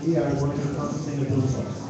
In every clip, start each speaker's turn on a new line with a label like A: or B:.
A: we are going to come sing a little song.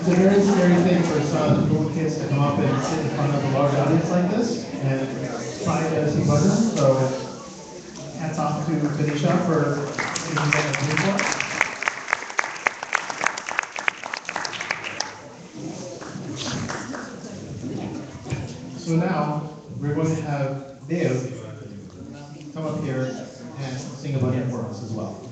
A: It's a very scary thing for some little kids to come up and sit in front of a large audience like this and try to sing bhajan. So hats off to Tanisha for making that beautiful. So now we're going to have Dev come up here and sing a bhajan for us as well.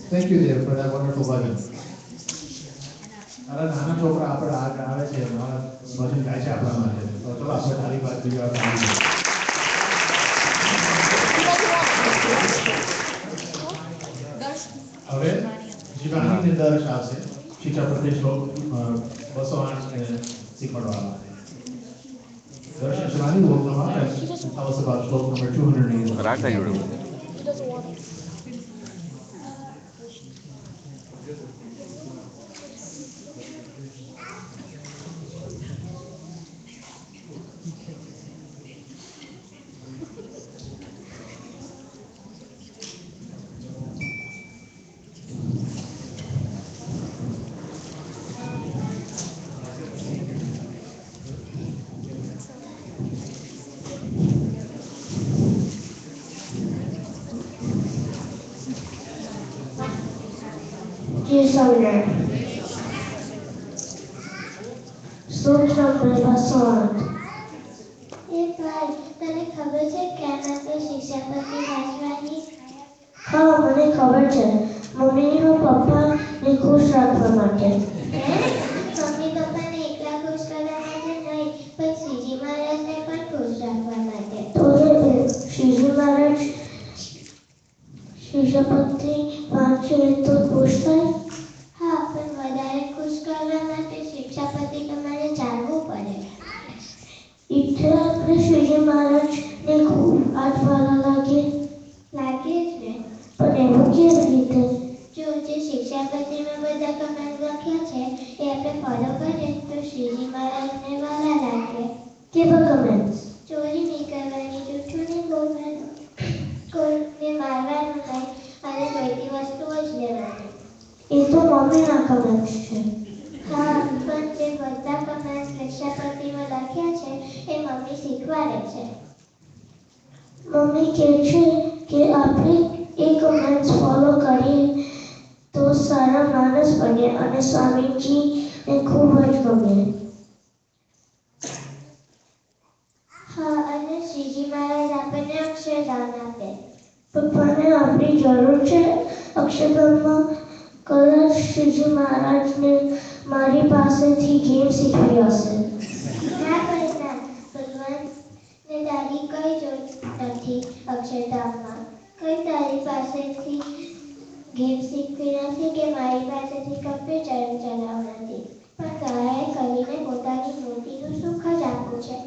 A: Thank you, Dev, for that wonderful bhajan. અરે નાના છોકરા આપણે આ આવે છે અમારા ભજન ગાય છે આપણા માટે તો ચલો આપણે તારી વાત બીજી વાર સાંભળીએ. હવે શિવાની ને દર્શ આવશે શિક્ષાપતિ શ્લોક 208 ને શીખવાડવા માટે. દર્શ and Shivani will come up and tell us about shloka number 280.
B: રાખતા જોડે
C: Dear Sumner, Sloka number 208.
D: એ ભાઈ તને ખબર છે કેમ આપણે શિક્ષાપતિ વાંચવાની?
C: હા મને ખબર છે મમ્મીને પપ્પાને ખુશ રાખવા માટે.
D: મમ્મી પપ્પાને એકલા ખુશ કરવા માટે નહીં પણ શ્રીજી મહારાજને પણ ખુશ રાખવા માટે.
C: તો શ્રીજી મહારાજ શિક્ષાપતિ વાંચે તો ખુશ થાય.
D: હા પણ વધારે ખુશ કરવા માટે શિક્ષાપતિ તમારે ચાલવું પડે.
C: એટલે આપણે શ્રીજી મહારાજને ખૂબ હાથવાળા લાગે
D: લાગે જ ને.
C: પણ એવું કેવી રીતે?
D: જો જે શિક્ષાપતિમાં બધા કમેન્ટ લખ્યા છે એ આપણે ફોલો કરીએ તો શ્રીજી મહારાજને વાલા લાગે.
C: કેવા કમેન્ટ્સ?
D: ચોરી નહીં કરવાની, જૂઠું નહીં બોલવાનું, કોઈને મારવાનું નહીં અને જોઈતી વસ્તુઓ જ લેવાની.
C: એ તો મમ્મીના કમેન્ટ્સ છે.
D: હા પણ જે બધા કમેન્ટ શિક્ષાપતિમાં લખ્યા છે એ મમ્મી શીખવાડે છે.
C: મમ્મી કહે છે કે આપણે એ કમેન્ટ્સ ફોલો કરીએ તો સારા માણસ બને અને સ્વામીજીને ખૂબ જ ગમે.
D: હા અને શ્રીજી મહારાજ આપણને અક્ષરદાન આપે.
C: પપ્પાને આપણી જરૂર છે અક્ષરધામમાં. કદાચ શ્રીજી મહારાજને મારી પાસેથી ગેમ શીખવી હશે.
D: ના ભાઈ ના, ભગવાનને તારી કઈ જરૂર નથી અક્ષરધામમાં. કઈ તારી પાસેથી ગેમ શીખવી નથી કે મારી પાસેથી કમ્પ્યુટર ચલાવવું નથી. પણ તારે કરીને પોતાની મૂર્તિનું સુખ જ આપવું છે.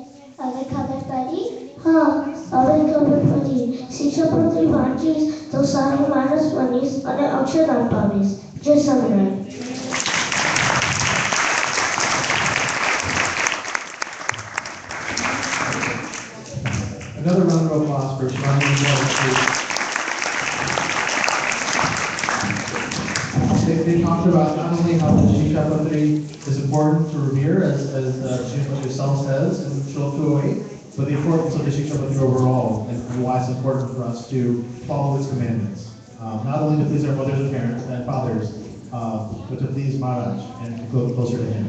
D: હવે ખબર પડી?
C: હા હવે ખબર પડી. શિક્ષાપતિ વાંચીશ તો સારો માણસ બનીશ અને અક્ષરધામ પામીશ. જય Swaminarayan.
A: Another round of applause for Shivani and Dharsh. They talked about not only how the Shikshapatri is important to revere, as Shikshapatri herself says in Shlok 208, but the importance of the Shikshapatri overall and why it's important for us to follow his commandments. Not only to please our mothers and parents and fathers, but to please Maharaj and to go closer to him.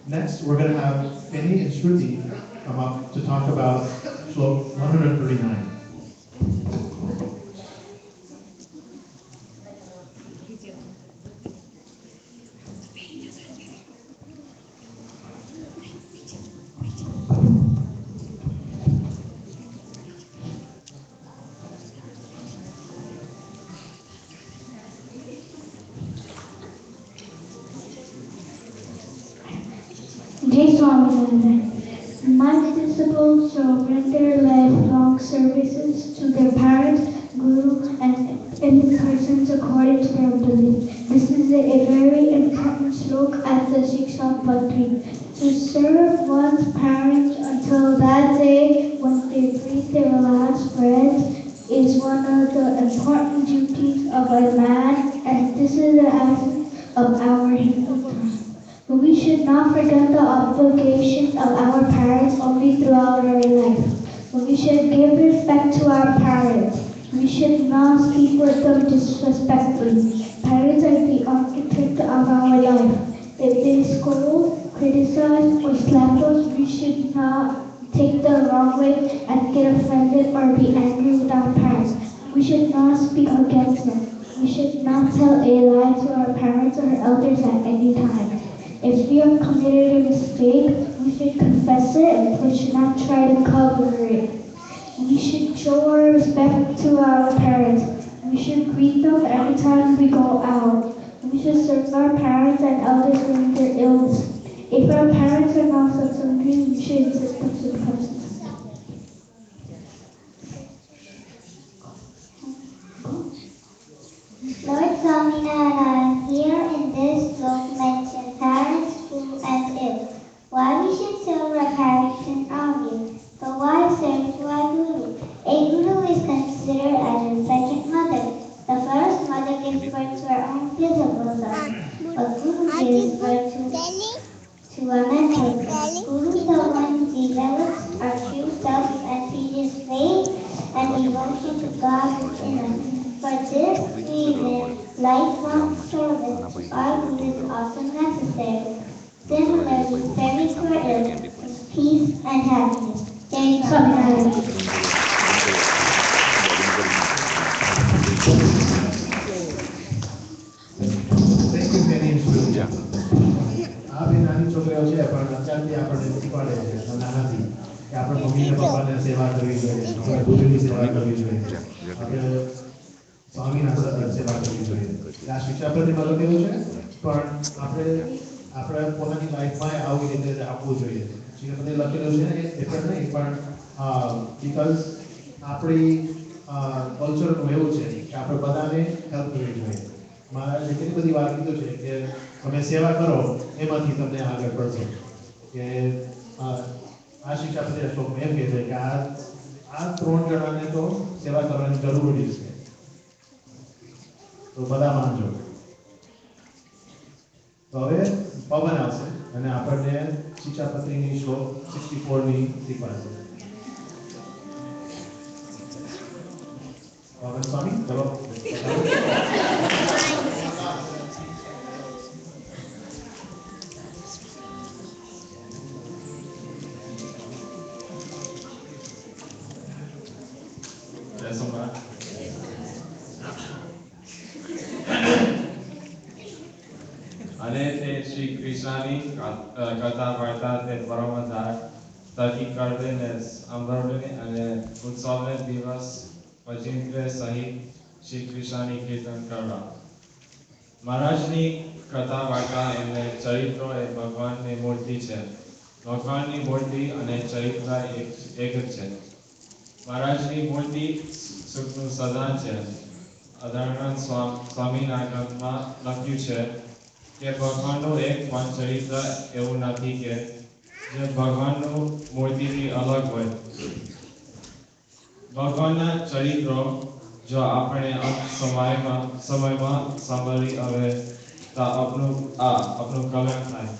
A: Next, we're going to have Penny and Shruti come up to talk about Shlok 139.
E: Jai Swaminarayan. My disciples shall render lifelong services to their parents, guru, and any persons according to their belief. This is a very important slok at the Shikshapatri. To serve one's parents until that day when they breathe their last breath is one of the important duties of a man, and this is the essence of our Hindu Dharma. But we should not forget the obligations of our parents only throughout our life. But we should give respect to our parents. We should not speak with them disrespectfully. Parents are the architect of our life. If they scold, criticize, or slap us, we should not take the wrong way and get offended or be angry with our parents. We should not speak against them. We should not tell a lie to our parents or elders at any time. If we have committed a mistake, we should confess it and we should not try to cover it. We should show our respect to our parents. We should greet them every time we go out. We should serve our parents and elders during their illness. If our parents are not hungry, we should insist them to come.
D: Lord Swaminarayan here in this book mentions parents who and ill. Why we should serve our parents and army, but why serve to our guru? A guru is considered as a second mother. The first mother gives birth to her own physical son. A guru gives birth to a mental son. Guru is the one who develops our true self and teaches faith and devotion to God within us. For this reason, lifelong service to our Guru is also necessary. Similarly, serving to our earth is peace and happiness. Jai Swaminarayan.
A: Thank you very much. આ બે નાની છોકરીઓ છે પણ અત્યારથી આપણને શીખવાડે છે નાનાથી કે આપણે મમ્મી અને પપ્પાને સેવા કરવી જોઈએ, આપણે ગુરુની સેવા કરવી જોઈએ, આપણે સ્વામીને આપણે સેવા કરવી જોઈએ. આ શિક્ષાપ્રતિમાં લખેલું છે પણ આપણે પોતાની લાઈફમાં આવી રીતે આપવું જોઈએ. શિક્ષાપ્રતિ લખેલું છે એટલે નહીં પણ બીકોઝ આપણી કલ્ચરનું એવું છે કે આપણે બધાને હેલ્પ કરવી જોઈએ. મહારાજે કેટલી બધી વાર કીધું છે કે તમે સેવા કરો એમાંથી તમને આગળ પડશો. કે આ શિક્ષાપતિ શ્લોકમાં એમ કહે છે કે આ 3 જણાને તો સેવા કરવાની જરૂરી છે, તો બધા માનજો. તો હવે પવન આવશે અને આપણને શિક્ષાપત્રીની શ્લોક 64ની શીખવાડશે. પવન સ્વામી ચલો.
B: અને તે શ્રી કૃષ્ણની કથા વાર્તા તે પરમધાર તર્કી કરીને સાંભળીને અને ઉત્સવને દિવસ પચિંદ્ર સહિત શ્રી કૃષ્ણની કીર્તન કરવા. મહારાજની કથા વાર્તા અને ચરિત્રો એ ભગવાનની મૂર્તિ છે. ભગવાનની મૂર્તિ અને ચરિત્ર એક જ છે. મહારાજની મૂર્તિ સુખનું સદાન છે. અધારણાનંદ સ્વામીના ગ્રંથમાં લખ્યું છે કે ભગવાનનું એક પણ ચરિત્ર એવું નથી કે જે ભગવાનનું મૂર્તિથી અલગ હોય. ભગવાનના ચરિત્રો જો આપણે સમયમાં સાંભળી આવે તો આપણું કલ્યાણ થાય.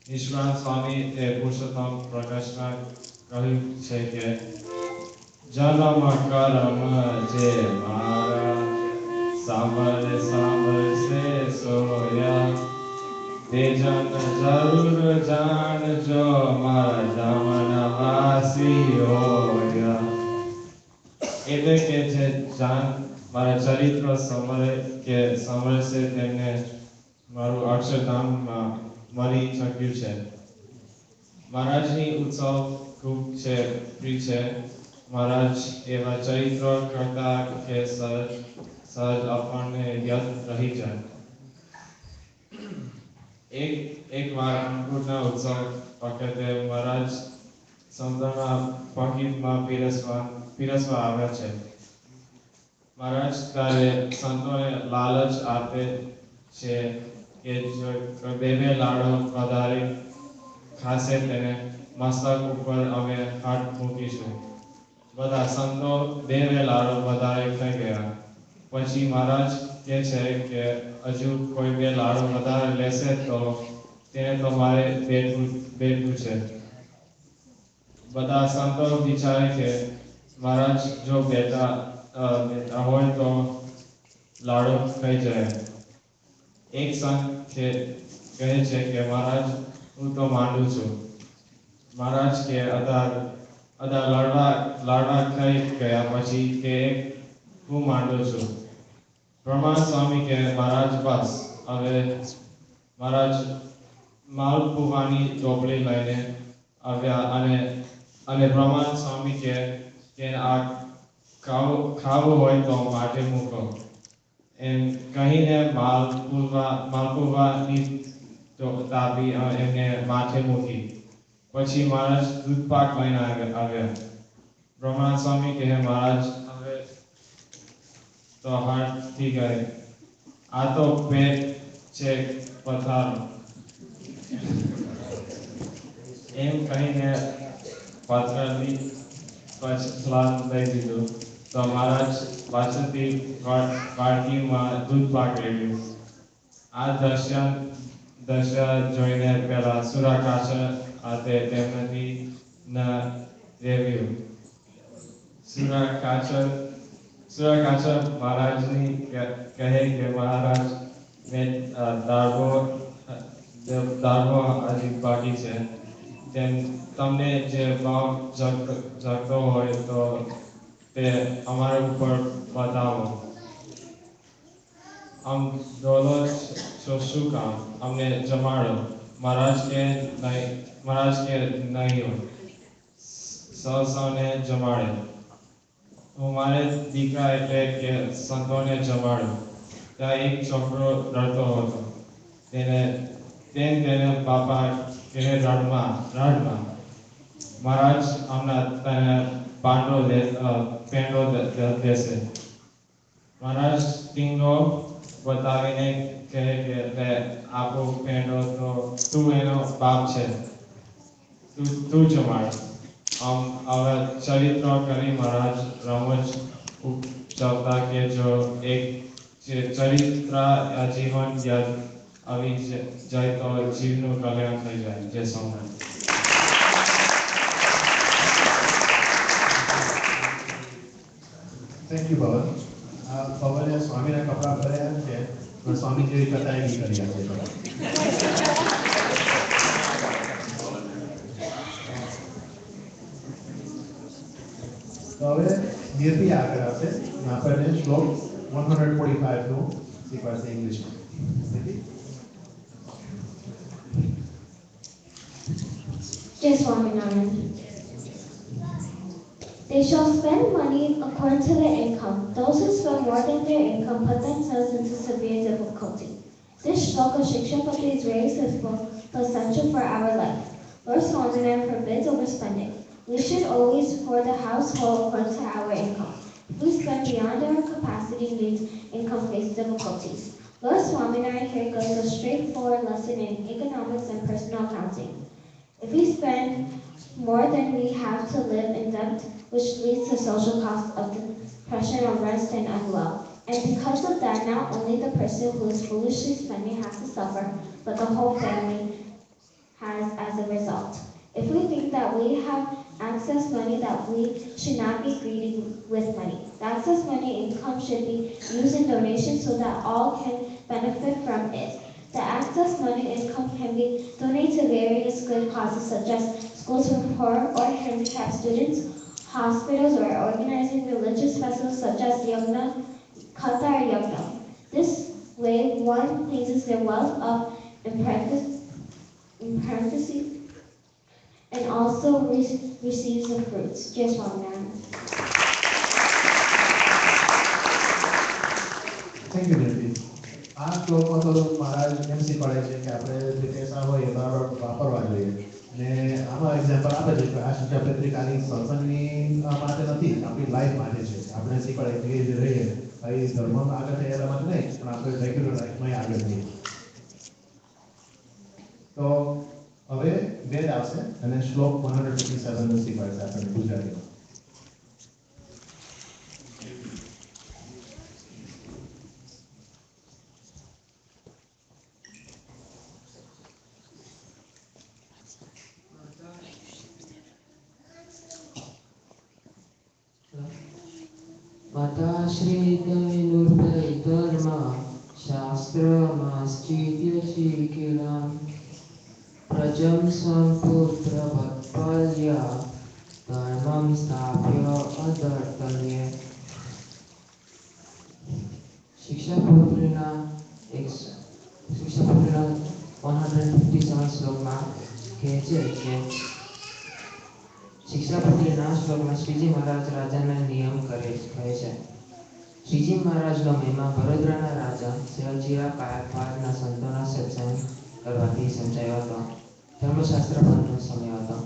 B: નિષ્કાંત સ્વામી એ પુરુષોત્તમ પ્રકાશમાં કહ્યું છે કે જન્મ કર્મ જે મારા સાંભળશે સોયા તે જન જરૂર જાણજો મારા ધામના વાસીઓયા. એટલે કે જે મારા ચરિત્ર સાંભળશે તેમને મારું અક્ષરધામમાં મળી શક્યું છે. મહારાજની ઉત્સવ ખૂબ પ્રિય છે. મહારાજ એવા ચરિત્રો કરતા કે સહજ આપણને યાદ રહી જાય. એક વાર અંકુરના ઉત્સવ વખતે મહારાજ સંતોના પંક્તિમાં પીરસવા આવ્યા છે. મહારાજ ત્યારે સંતોને લાલચ આપે છે કે જો બે લાડો વધારે ખાશે તેને મસ્તક ઉપર અમે હાથ મૂકીશું. બધા સંતો બે લાડો વધારે ખાઈ ગયા. પછી મહારાજ કહે છે કે હજુ કોઈ 2 લાડો વધારે લેશે તો તેને તો મારે બેઠવું છે. બધા સંતો વિચારે કે મહારાજ જો બેઠા હોય તો લાડો ખાઈ જાય. એક સંત કહે છે કે મહારાજ હું તો માંડું છું. મહારાજ કે અધા લાડવા ખાઈ ગયા પછી કે હું માંડું છું. પ્રમાણ સ્વામી કે મહારાજ બસ હવે મહારાજ માલપુવાની ટોપલી લઈને આવ્યા અને પ્રમાણ સ્વામી કે આ ખાવું હોય તો માટે મૂકો એમ કહીને માલપુવાની તાપી એમને માથે મૂકી. પછી મહારાજ દૂધપાક લઈને આવ્યા. પ્રમાણ સ્વામી કહે મહારાજ હવે તો હાથ થઈ ગઈ. આ તો પેટ છે પથારો. એમ કહીને પાત્રની સ્લાદ લઈ દીધું તો મહારાજ પાસેથી વાડકીમાં દૂધપાક રેડ્યું. આ દ્રશ્ય જોઈને પેલા સુરાકાશ હાથે તેમનાથી ન રેવ્યું. સુરાકાશ મહારાજની કહે કે મહારાજ મેં દાળવો હજી બાકી છે. તમને જે ભાવ જગતો હોય તો તે અમારા ઉપર બતાવો. આમ ડોલો શું કામ અમને જમાડો. મહારાજ કે નહીં સૌને જમાડે. હું મારે દીકરા એટલે કે સંતોને જમાડું. ત્યાં એક છોકરો રડતો હતો. તેને બાપા કહે રડમાં. મહારાજ હમણાં તને પેંડો દેશે. મહારાજ ટીંગો બતાવીને કહે કે લે આપો પેંડો તો તું એનો બાપ છે. તું જમાડ. હવે ચરિત્ર કરી મહારાજ રમજ ઉચવતા કે જો એક ચરિત્ર આજીવન યાદ આવી જાય તો જીવનું કલ્યાણ થઈ જાય. જય સ્વામિનારાયણ.
A: થેન્ક યુ પવન. પવને સ્વામીના કપડાં પહેર્યા છે પણ સ્વામી જેવી કથા બી કરી આપે છે. તો હવે નિર્ભી આગળ આવશે. આપણને શ્લોક 145 નું શીખવાડશે ઇંગ્લિશમાં.
F: Jai Swaminarayan. They shall spend money according to their income. Those who spend more than their income put themselves into severe difficulty. This shloka Shikshapati is very simple but essential for our life. Lord Swaminarayan forbids overspending. We should always for the household according to our income. If we spend beyond our capacity means income faces difficulties. Lord Swaminarayan here gives a straightforward lesson in economics and personal accounting. If we spend more than we have to live in debt, which leads to social costs of depression, unrest, and unlove. And because of that, not only the person who is foolishly spending has to suffer, but the whole family has as a result. If we think that we have excess money, that we should not be greedy with money. The excess money income should be used in donations so that all can benefit from it. The excess money income can be donated to various good causes such as schools for poor or handicapped students, hospitals, or organizing religious festivals such as Yagna, Katha, or Yagna. This way, one pleases their wealth of in parentheses, and also receives the fruits. Jai Swaminarayan.
A: Thank you Nirbhi. આ શ્લોકમાં તો મહારાજ એમ શીખવાડે છે કે આપણે જે પૈસા હોય એ બરાબર વાપરવા જોઈએ. અને આમાં એક્ઝામ્પલ આપે છે કે આ શિક્ષાપત્રી ખાલી સત્સંગની માટે નથી, આપણી લાઈફ માટે છે. આપણે શીખવાડે કે જે રહીએ ભાઈ ધર્મમાં આગળ થાય એટલા માટે નહીં, પણ આપણે રેગ્યુલર લાઈફમાં આગળ જઈએ. તો હવે વેદ આવશે અને શ્લોક 157 નું શીખવાડશે આપણને ગુજરાતીમાં.
G: માતાશ્રી ધર્મ શાસ્ત્રમાશ્ચિત્ય શીખિલામ પ્રજમ સંપુત્ર ભક્તલ્યા ધર્મમ સ્થાપ્ય અધર્તન્ય. શિક્ષાપુત્રીના 157 શ્લોકમાં કહે છે કે શિક્ષાપુત્રીના શ્લોકમાં શ્રીજી મહારાજ રાજાના નિયમ કહે છે. શ્રીજી મહારાજનો મહિમા વડોદરાના રાજા સયાજીરાવ ગાયકવાડના સંતોના સત્સંગ કરવાથી સમજાયો હતો. ધર્મશાસ્ત્ર પંથનો સમય હતો.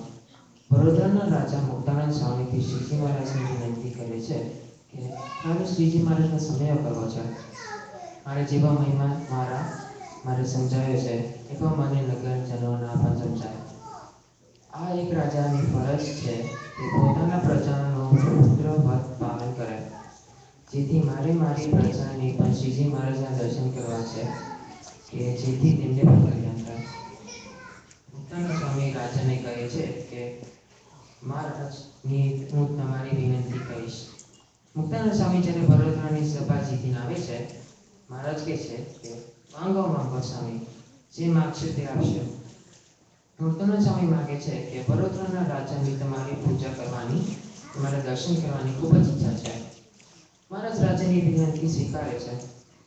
G: વડોદરાના રાજા મુક્તાનંદ સ્વામીથી શ્રીજી મહારાજને વિનંતી કરે છે કે શ્રીજી મહારાજનો સમય કરવો છે અને જેવા મહિમા મારે સમજાયો છે એવા મને નગરજનોના પણ સમજાય. આ એક રાજાની ફરજ છે કે પોતાના પ્રજાનું પુત્રવત પાલન કરે, જેથી મારી પ્રજાની પણ શ્રીજી મહારાજના દર્શન કરવા છે કે જેથી તેમને પણ કલ્યાણ થાય. મુક્તાનંદ સ્વામી રાજાને કહે છે કે મહારાજની હું તમારી વિનંતી કહીશ. મુક્તાનંદ સ્વામી જ્યારે વડોદરાની સભા જીતીને આવે છે, મહારાજ કહે છે કે માંગો સ્વામી, જે માગશે તે આપશે. મુક્તાનંદ સ્વામી માગે છે કે વડોદરાના રાજાની તમારી પૂજા કરવાની, તમારા દર્શન કરવાની ખૂબ જ ઈચ્છા છે. મહારાજ રાજાની વિનંતી સ્વીકારે છે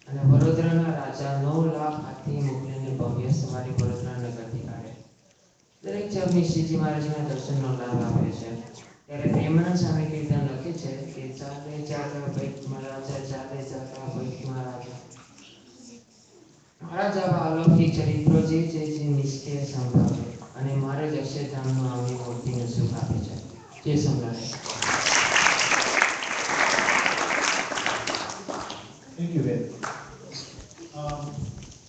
G: અને વડોદરાના રાજા 9 લાખ હાથી મોકલીને ભવ્ય સવારી વડોદરા નગરથી કાઢે. દરેક જણને શ્રીજી મહારાજના દર્શનનો લાભ આપે છે. ત્યારે પ્રેમાનંદ સ્વામી કીર્તન લખે છે કે ચાલે બૈઠ મહારાજા, ચાલે બૈઠ મહારાજા. મહારાજ આવા અલૌકિક ચરિત્રો જે નિષ્ઠે સંભાળે અને મહારાજ અક્ષરધામનું આવની મૂર્તિને સુખ આપે છે. જય Swaminarayan.
A: Thank you, Ved.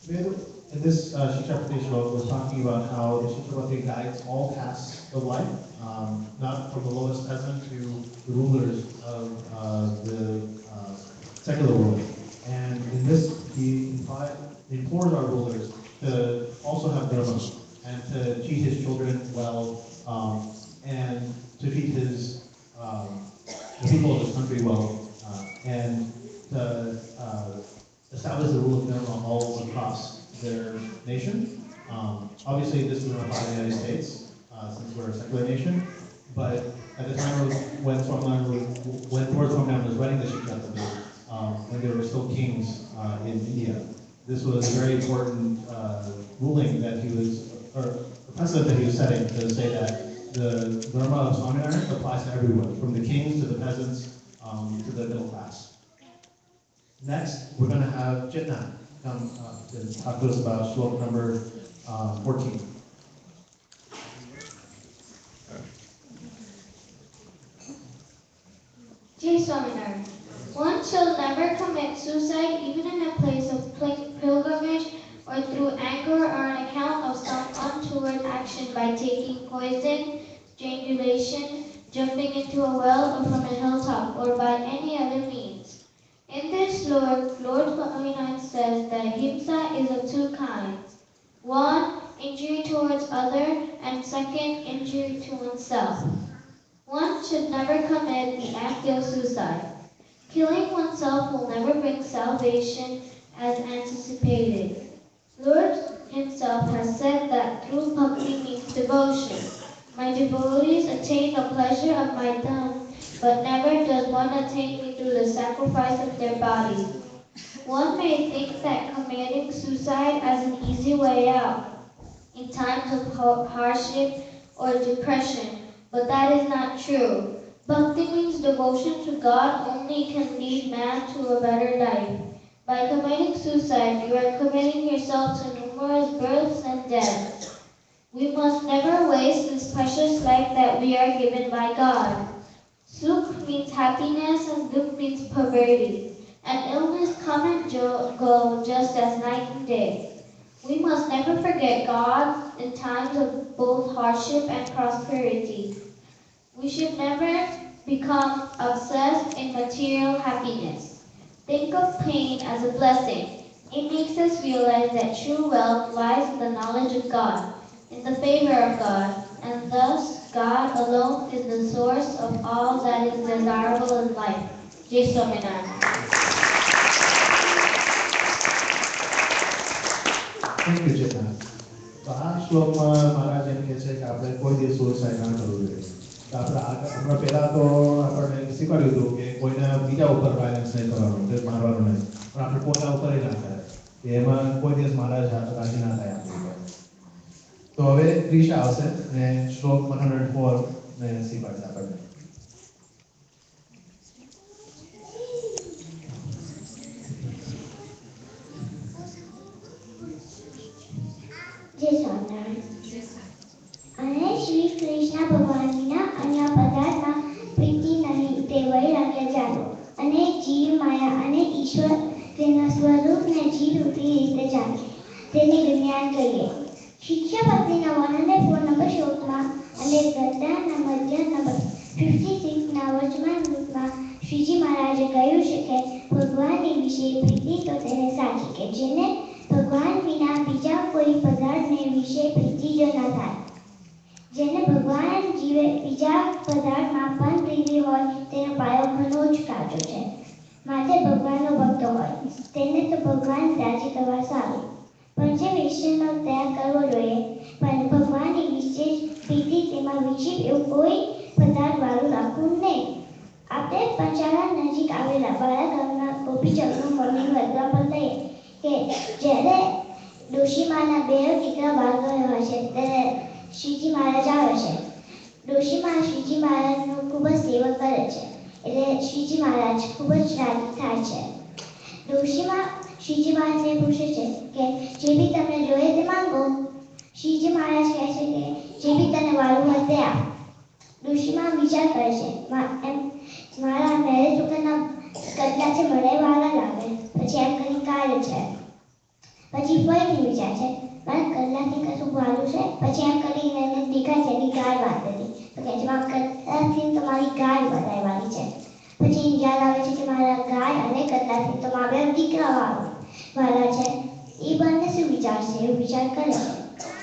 A: Ved, in this Shikshapati shloka, was talking about how the Shikshapati guides all castes of life, not from the lowest peasant to the rulers of the secular world. And in this, he implores our rulers to also have dharma and to treat his children well, and to treat the people of his country well, and to establish the rule of dharma all across their nation. Obviously, this doesn't apply to the United States since we're a secular nation, but at the time when Lord Swaminarayan was writing the Shikshapati, when there were still kings in India, this was a very important ruling that he was, or a precedent that he was setting to say that the dharma of Swaminarayan applies to everyone, from the kings to the peasants to the middle class. Next, we're going to have Jitna come to talk to us about shlok number 14.
D: Jai Swaminarayan. One shall never commit suicide even in a place of pilgrimage or through anger or on account of some untoward action by taking poison, strangulation, jumping into a well or from a hilltop, or by any other means. In this Lord Swaminarayan says that himsa is of two kinds. One, injury towards other, and second, injury to oneself. One should never commit the act of suicide. Killing oneself will never bring salvation as anticipated. Lord himself has said that true bhakti means devotion. My devotees attain the pleasure of my dham, but never does one attain me through the sacrifice of their body. One may think that committing suicide as an easy way out in times of hardship or depression, but that is not true. Bhakti means devotion to God only can lead man to a better life. By committing suicide, you are committing yourself to numerous births and deaths. We must never waste this precious life that we are given by God. Sukh means happiness and dukh means poverty. And illness come and go just as night and day. We must never forget God in times of both hardship and prosperity. We should never become obsessed in material happiness. Think of pain as a blessing. It makes us realize that true wealth lies in the knowledge of God, in the favor of God, and thus God alone is the source of all that is desirable in life. Jai Swaminarayan.
A: Thank you, Jitna. તો આ શ્લોકમાં મહારાજ એમ કહે છે કે આપણે કોઈ દિવસ suicide ના કરવું જોઈએ. તો આપણે પહેલાં તો આપણને શીખવાડ્યું હતું કે કોઈને બીજા ઉપર વાયલન્સ નહીં કરવાનું, તે મારવાનું નહીં, પણ આપણે પોતા ઉપર ના કરે, એમાં કોઈ દિવસ મહારાજ રાજી ના થાય આપણી ઉપર. તો હવે ક્રિશા આવશે અને શ્લોક 104 ને શીખવાડશે આપણને.
D: જય સ્વામિનારાયણ. અને શ્રી કૃષ્ણ ભગવાનના અન્ય પદાર્થમાં પ્રીતિ નહીં, તે વૈરાગ્ય જાણો. અને જીવ માયા અને ઈશ્વર તેના સ્વરૂપને જીવરૂપી રીતે જાણે, તેને જ્ઞાન કહીએ. શિક્ષાપત્રીના 104 નંબર શ્લોકમાં અને ગદ્દાના મધ્ય નંબર 56ના વર્તમાન રૂપમાં શ્રીજી મહારાજે કહ્યું છે કે ભગવાનની વિશે પ્રીતિ તો તેને સાચી કે જેને ભગવાન વિના બીજા કોઈ પદાર્થને વિશે પ્રીતિ જ ના થાય. જેને ભગવાન જીવે બીજા પદાર્થમાં પણ પ્રીતિ હોય તેનો પાયો ઘણો જ કાચો છે. માટે ભગવાનનો ભક્ત હોય તેને તો ભગવાન રાજી કરવા સારું, પણ જે વિષયનો ત્યાગ કરવો જોઈએ. પણ ભગવાનની વિશેષ પ્રીતિ તેમાં વિશેષ એવું કોઈ પદાર્થ વાળું રાખવું નહીં. આપણે પંચાળા નજીક આવેલા બાળાગામના ગોપીચંદનું મંદિર વર્તવા પર લઈએ કે જ્યારે ડોશીમાના બે દીકરા બાળકો હોય છે ત્યારે શ્રીજી મહારાજ આવે છે. ડોશીમા શ્રીજી મહારાજનું ખૂબ જ સેવા કરે છે, એટલે શ્રીજી મહારાજ ખૂબ જ રાજી થાય છે. ડોશીમા શ્રીજી મહારાજને પૂછે છે કે જે બી તમે જોઈએ તે માંગો. શ્રીજી મહારાજ કહે છે કે જે બી તને વાળું હોય તે આપ. ડોશીમા વિચાર કરે છે, મારા મેરેજ વખતના કટલાથી મને વાળા લાગે, પછી એમ કરી કાઢે છે. પછી ફરીથી વિચાર છે, મારા કટલાથી કશું વાળું છે, પછી એમ કરીને એને દેખાય છે એની ગાય બાંધેલી, તો કહે છે મારા કટલાથી તો મારી ગાય બનાવવાની છે. પછી યાદ આવે છે કે મારા ગાય અને કટલાથી તો મારા બે દીકરા વાળા છે. એ બંને શું વિચારશે એવું વિચાર કરે છે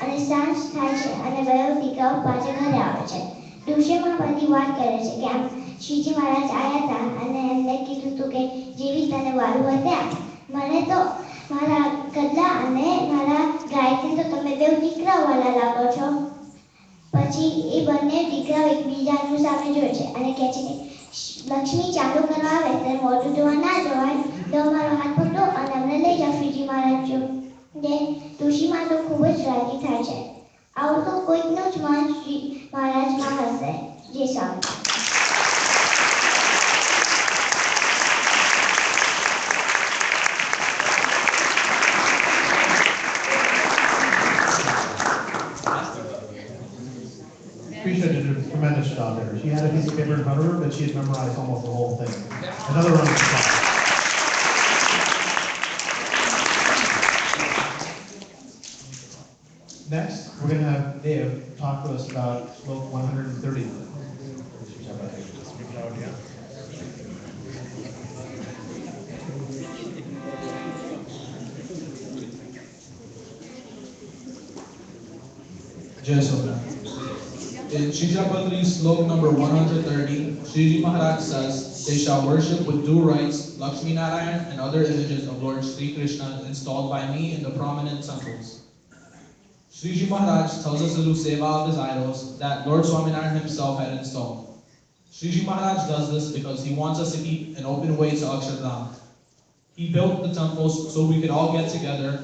D: અને સાંજ થાય છે અને બે દીકરાઓ પાછા ઘરે આવે છે. ડોશીમા બધી વાત કરે છે કે આમ શ્રીજી મહારાજ આવ્યા હતા અને એમને કીધું હતું કે જેવી તને વાળું હોય ત્યાં મને તો મારા કદલા અને મારા ગાયથી તો તમે બે દીકરા વાળા લાગો છો. પછી એ બંને દીકરાઓ એકબીજાનું સામે જોવે છે અને કહે છે કે લક્ષ્મી ચાલુ કરવા આવે ત્યારે મોઢું જોવા ના જવાય, તો મારો હાથ પકડો અને અમને લઈ જાઓ શ્રીજી મહારાજ જો. ડોશીમા તો ખૂબ જ રાજી થાય છે. આવું તો કોઈકનું જ મન શ્રી મહારાજમાં હશે. જય Swaminarayan.
A: Krisha did a tremendous job there. She had a piece of paper in front of her, but she had memorized almost the whole thing. Another round of applause. Next, we're going to have Dev talk to us about Slok 130.
H: Jai Sohna. In Shikshapatri Slok number 130, Sriji Maharaj says, they shall worship with due rites Lakshmi Narayan and other images of Lord Sri Krishna installed by me in the prominent temples. Sriji Maharaj tells us to do seva of his idols that Lord Swaminarayan himself had installed. Sriji Maharaj does this because he wants us to keep an open way to Akshardham. He built the temples so we could all get together,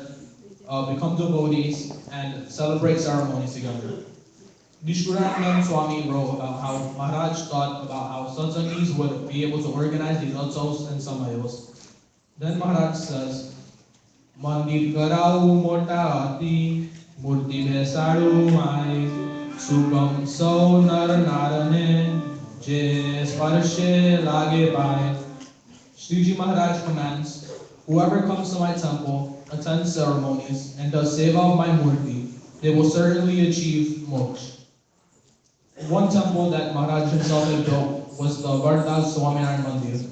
H: become devotees, and celebrate ceremonies together. Nishkuranand Swami wrote about how Maharaj thought about how satsangis would be able to organize these utsavs and samayos. Then Maharaj says, Mandir karau mota ati, murti besadu mai, sugam sau nar narane, je sparshe lage pai. Sriji Maharaj commands, whoever comes to my temple, attends ceremonies, and does seva of my murti, they will certainly achieve moksha. One temple that Maharaj himself had built was the Vardad Swaminarayan Mandir.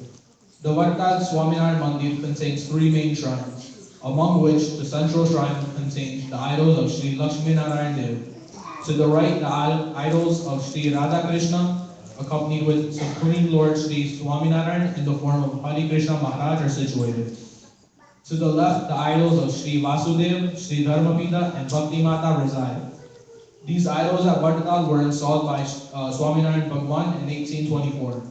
H: The Vardad Swaminarayan Mandir contains 3 main shrines, among which the central shrine contains the idols of Sri Lakshmi Narayan Dev. To the right, the idols of Sri Radha Krishna, accompanied with Supreme Lord Sri Swaminarayan in the form of Hari Krishna Maharaj are situated. To the left, the idols of Sri Vasudev, Sri Dharmapita, and Bhakti Mata reside. These idols at Vardad were installed by Swaminarayan Bhagwan in 1824.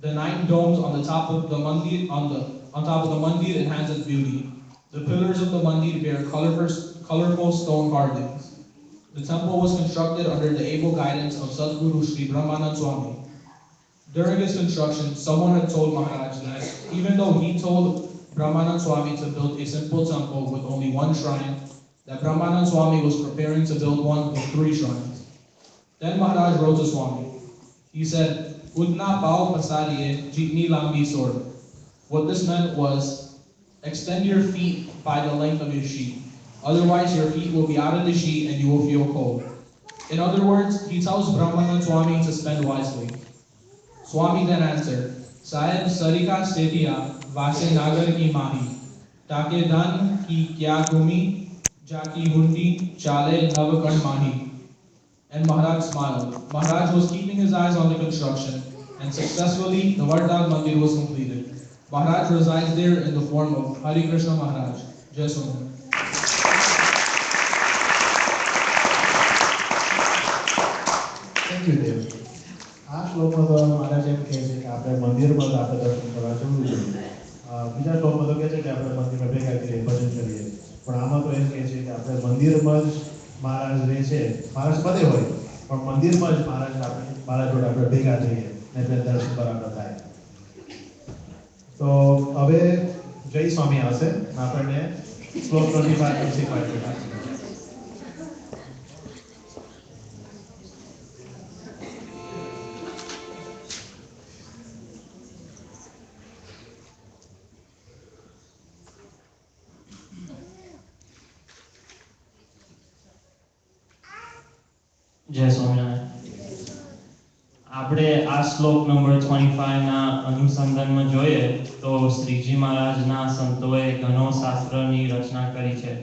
H: The 9 domes on the top of the mandir on top of the mandir enhance its beauty. The pillars of the mandir bear colorful stone carvings. The temple was constructed under the able guidance of Sadguru Sri Brahmanand Swami. During its construction, someone had told Maharaj that even though he told Brahmanand Swami to build a simple temple with only 1 shrine, that Brahmanand Swami was preparing to build one with 3 shrines. Then Maharaj wrote to Swami. He said, Udna pao pasariye jitni lambi sor. What this meant was, extend your feet by the length of your sheet. Otherwise, your feet will be out of the sheet and you will feel cold. In other words, he tells Brahmanand Swami to spend wisely. Swami then answered, Sahib sarika setiya vase nagar ki mahi. Take dan ki kya kumi, jaki hundi chale navakan mahi. And Maharaj smiled. Maharaj was keeping his eyes on the construction, and successfully the Vardhan Mandir was completed. Maharaj resides there in the form of Hari Krishna Maharaj. Jai Soman.
A: Thank you Dev. આ શ્લોકમાં તો મહારાજ એમ કહે છે કે આપણે મંદિરમાં જ આપણે દર્શન કરવા જવું જોઈએ. બીજા શ્લોકમાં તો કહે છે કે આપણે મંદિરમાં ભેગા કરીએ ભજન કરીએ, પણ આમાં તો એમ કહે છે કે આપણે મંદિરમાં જ મહારાજ રહે છે. મહારાજ બધે હોય પણ મંદિરમાં જ મહારાજ જોડે આપણે ભેગા થઈએ ને તે દર્શન બરાબર થાય. તો હવે જય સ્વામી આવશે આપણને શ્લોક 25 શીખવાડશે.
I: જય સ્વામિનારાયણ. આપણે આ શ્લોક નંબર 25 ના અનુસંધાનમાં જોઈએ તો શ્રીજી મહારાજના સંતોએ ઘણો શાસ્ત્રની રચના કરી છે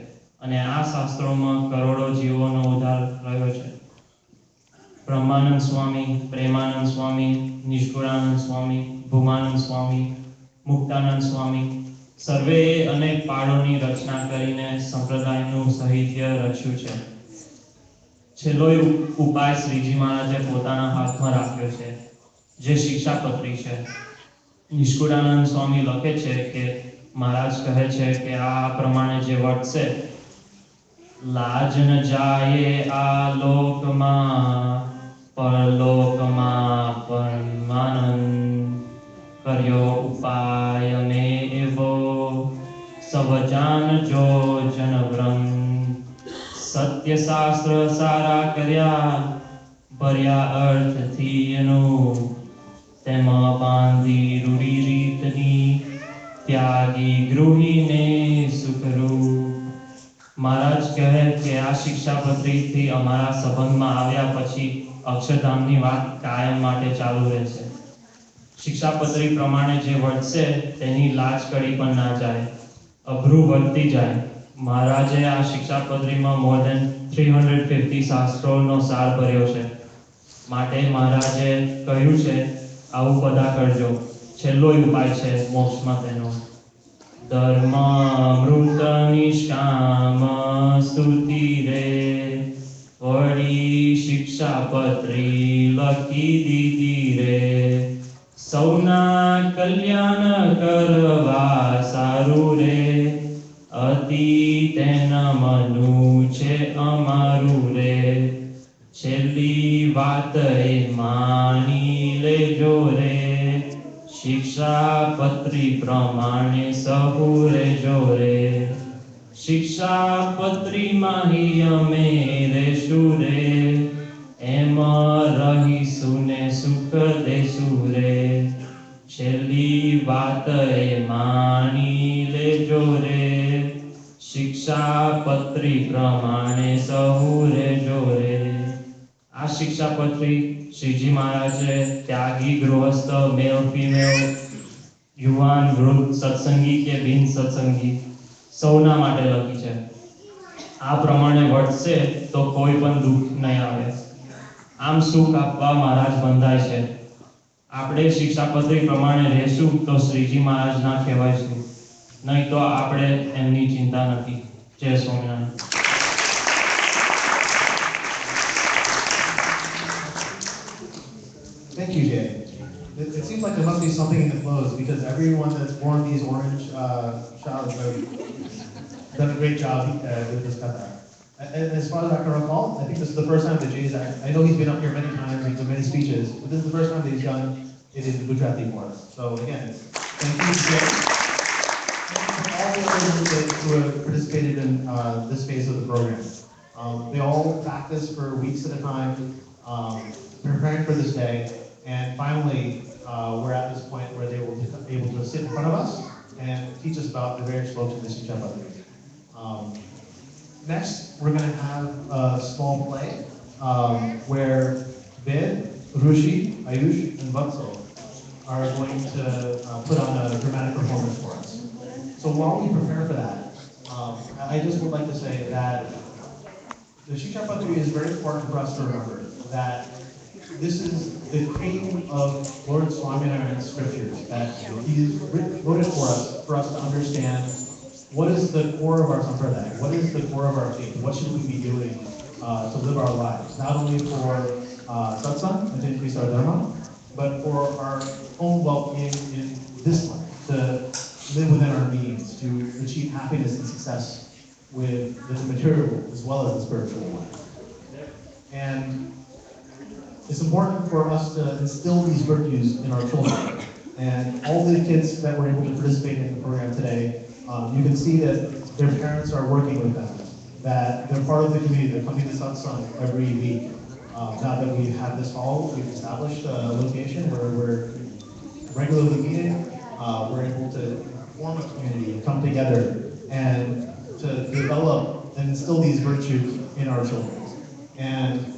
I: અને આ શાસ્ત્રોમાં કરોડો જીવોનો ઉદ્ધાર રહ્યો છે. બ્રહ્માનંદ સ્વામી, પ્રેમાનંદ સ્વામી, નિષ્કુળાનંદ સ્વામી, ભૂમાનંદ સ્વામી, મુક્તાનંદ સ્વામી સર્વેએ અનેક પાળોની રચના કરીને સંપ્રદાયનું સાહિત્ય રચ્યું છે. છેલ્લો ઉપાય શ્રીજી મહારાજે પોતાના હાથમાં રાખ્યો છે, જે શિક્ષાપત્રી છે. નિષ્કુળાનંદ સ્વામી લખે છે કે મહારાજ કહે છે કે આ પ્રમાણે જે વર્તશે, લાજ ન જાયે આ લોકમાં, પરલોકમાં પરમાનંદ કર્યો ઉપાય મે એવો, સબ જાનજો જનવ્રમ. સત્ય શાસ્ત્ર સારા કર્યા, ભર્યા અર્થથી એનું, તેમાં બાંધી રૂઢી રીતની, ત્યાગી ગૃહીને સુખરૂ. મહારાજ કહે કે આ શિક્ષાપત્રીથી અમારા સંબંધમાં આવ્યા પછી અક્ષરધામની વાત કાયમ માટે ચાલુ રહેશે. શિક્ષાપત્રી પ્રમાણે જે વર્તશે તેની લાજ કડી પણ ના જાય, અભરું વર્તી જાય. મહારાજે આ શિક્ષાપત્રીમાં more than 350 શાસ્ત્રોનો સાર ભર્યો છે. માટે મહારાજે કહ્યું છે આવું બધા કરજો. છેલ્લો ઉપાય છે મોક્ષમાં તેનો. ધર્મામૃત નિષ્કામ સ્તુતિ રે, વળી શિક્ષાપત્રી લખી દીધી રે. સૌના કલ્યાણ કરવા સારું રે, અતિ તેના મનું છે અમારું રે. છેલ્લી વાત એ માની લેજો રે, શિક્ષાપત્રી પ્રમાણે સહુ રેજો રે. શિક્ષાપત્રીમાં અમે રેશું રે, એમ રહીશું ને સુખ દેશું રે. છેલ્લી વાત એ માની લેજો રે, શિક્ષાપત્રી પ્રમાણે સહુ રેજો રે. આ શિક્ષાપત્રી શ્રીજી મહારાજે ત્યાગી, ગૃહસ્થ, મેલ, ફિમેલ, યુવાન, વૃદ્ધ, સત્સંગી કે બિન સત્સંગી સૌના માટે લખી છે. આ પ્રમાણે વર્તશે તો કોઈ પણ દુઃખ નહીં આવે. આમ સુખ આપવા મહારાજ બંધાય છે. આપણે શિક્ષાપત્રી પ્રમાણે રહેશું તો શ્રીજી મહારાજના કહેવાયશું, નહીં તો આપણે એમની ચિંતા નથી. જય સ્વામિનારાયણ.
A: થેન્ક યુ જય. it seems like there must be something in the clothes because everyone that's worn these orange shawls have done a great job with this kata. And as far as I can recall, I think this is the first time that Jay's, I know he's been up here many times and given many speeches, but this is the first time that he's done it in Gujarati for us. So again, thank you, Jay. And to all the others who have participated in this phase of the program. They all practiced for weeks at a time, preparing for this day, and finally, we're at this point where they will be able to sit in front of us and teach us about the various slopes of the Shiksha Padri. Next, we're going to have a small play where Ved, Rushi, Ayush, and Vatsal are going to put on a dramatic performance for us. So while we prepare for that, I just would like to say that the Shiksha Padri is very important for us to remember that this is the theme of Lord Swaminarayan's scriptures, that he wrote it for us to understand what is the core of our sampradaya, what is the core of our faith, what should we be doing to live our lives, not only for satsang and to increase our dharma, but for our own well-being in this life, to live within our means, to achieve happiness and success with the material as well as the spiritual life. And it's important for us to instill these virtues in our children. And all the kids that were able to participate in the program today, you can see that their parents are working with them, that they're part of the community, they're coming to satsang every week. Now that we have this hall, we've established a location where we're regularly meeting, we're able to form a community, come together, and to develop and instill these virtues in our children. And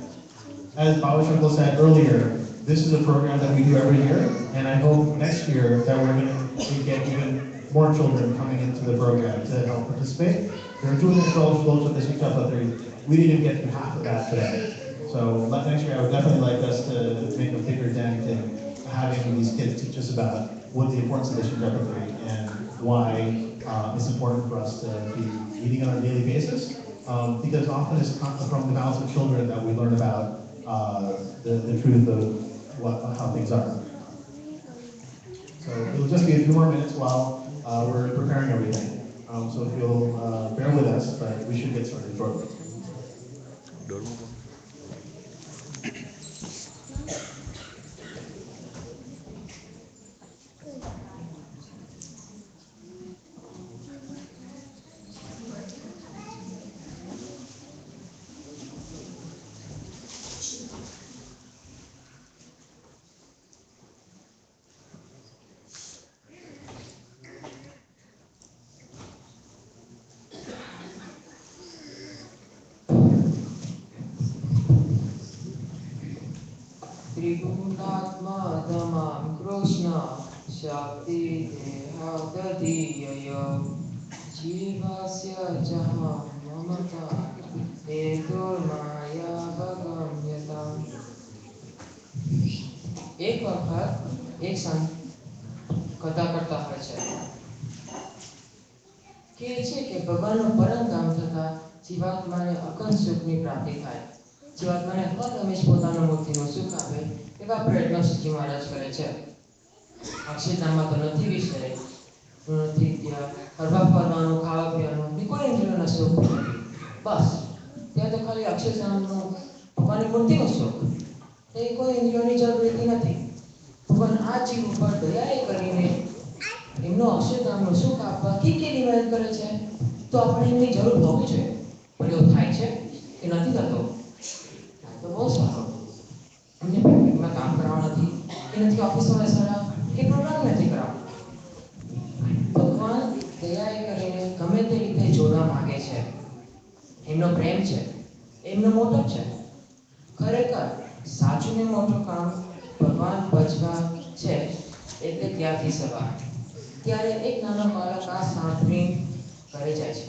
A: as Baba Shankar said earlier, this is a program that we do every year, and I hope next year that we're going to get even more children coming into the program to help participate. There are 212 schools with the Shiksha Padri. We didn't get to half of that today. So next year I would definitely like us to make a bigger dent in having these kids teach us about what the importance of the Shiksha Padri and why it's important for us to be reading on a daily basis. Because often it's from the mouths of children that we learn about the truth of how things are. So it'll just be a few more minutes while we're preparing everything. So if you'll bear with us, but we should get started shortly.
G: त्रिगुणात्मा तमाम कृष्ण शक्ति देहादीय जीवस्य जहाँ ममता हेतुर्माया भगम्यता। एक वक्त एक संत कथा करता હોય છે કે ભગવાનનો પરમ ધામ થતા જીવાત્માને અખંડ સુખની પ્રાપ્તિ થાય। જીવાત્માને હર હંમેશ પોતાના મુક્તિનું સુખ આપે એવા પ્રયત્નો શ્રીજી મહારાજ કરે છે। અક્ષરધામમાં તો નથી વિષય, નથી ત્યાં હરવા ફરવાનું, ખાવા પીવાનું, કોઈ ઇન્દ્રિયોના સુખ નથી। બસ ત્યાં તો ખાલી અક્ષરધામનું ભગવાનની મૂર્તિનું સુખ, એ કોઈ ઇન્દ્રિયોની જરૂરતી નથી। ભગવાન આ જીવ ઉપર દયાએ કરીને એમનો અક્ષરધામનું સુખ આપવા કેટલી મહેનત કરે છે, તો આપણે એમની જરૂર હોવી જોઈએ। પણ એવું થાય છે કે નથી થતો? તો બહુ સારું, એમને પ્રેક્ટિકમાં કામ કરવા નથી, કે નથી ઓફિસમાં બેસવાના, કે પ્રોગ્રામ નથી કરાવવા। ભગવાન દયાએ કરીને ગમે તે રીતે જોડવા માંગે છે। એમનો પ્રેમ છે, એમનો મોટો છે। ખરેખર સાચું ને મોટું કામ ભગવાન ભજવા છે એટલે ત્યાંથી સવાર। ત્યારે એક નાનો બાળક આ સાંભળી ઘરે જાય છે।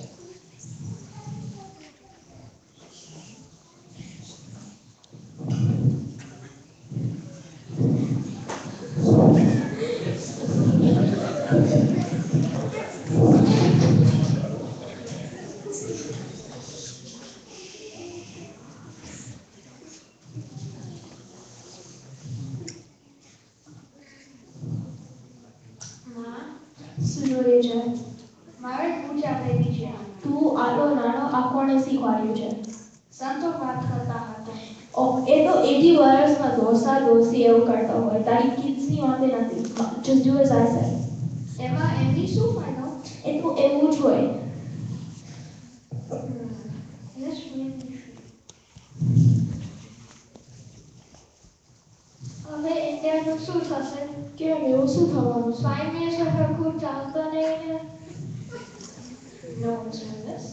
E: સુનોરે છે.
F: મારે પૂજા બેબી છે.
E: તું આટલો નાનો આ કોણે શીખવાડ્યું છે?
F: સંતો વાત કરતા હતા.
E: એ તો 80 વર્ષમાં દોસ્તા દોસ્તી એવું કરતા હોય. તારી કિડ્સની વાતે નથી. Just do as I say.
F: એમાં એમની શું ફાયદો?
E: એ તો એવું જ હોય.
D: હવે ઇન્ડિયાનું શું થશે?
E: કેમ એવું શું થવાનું છે?
D: 5 years સરખું ચાલતો નહીં ને.
E: No answer on this.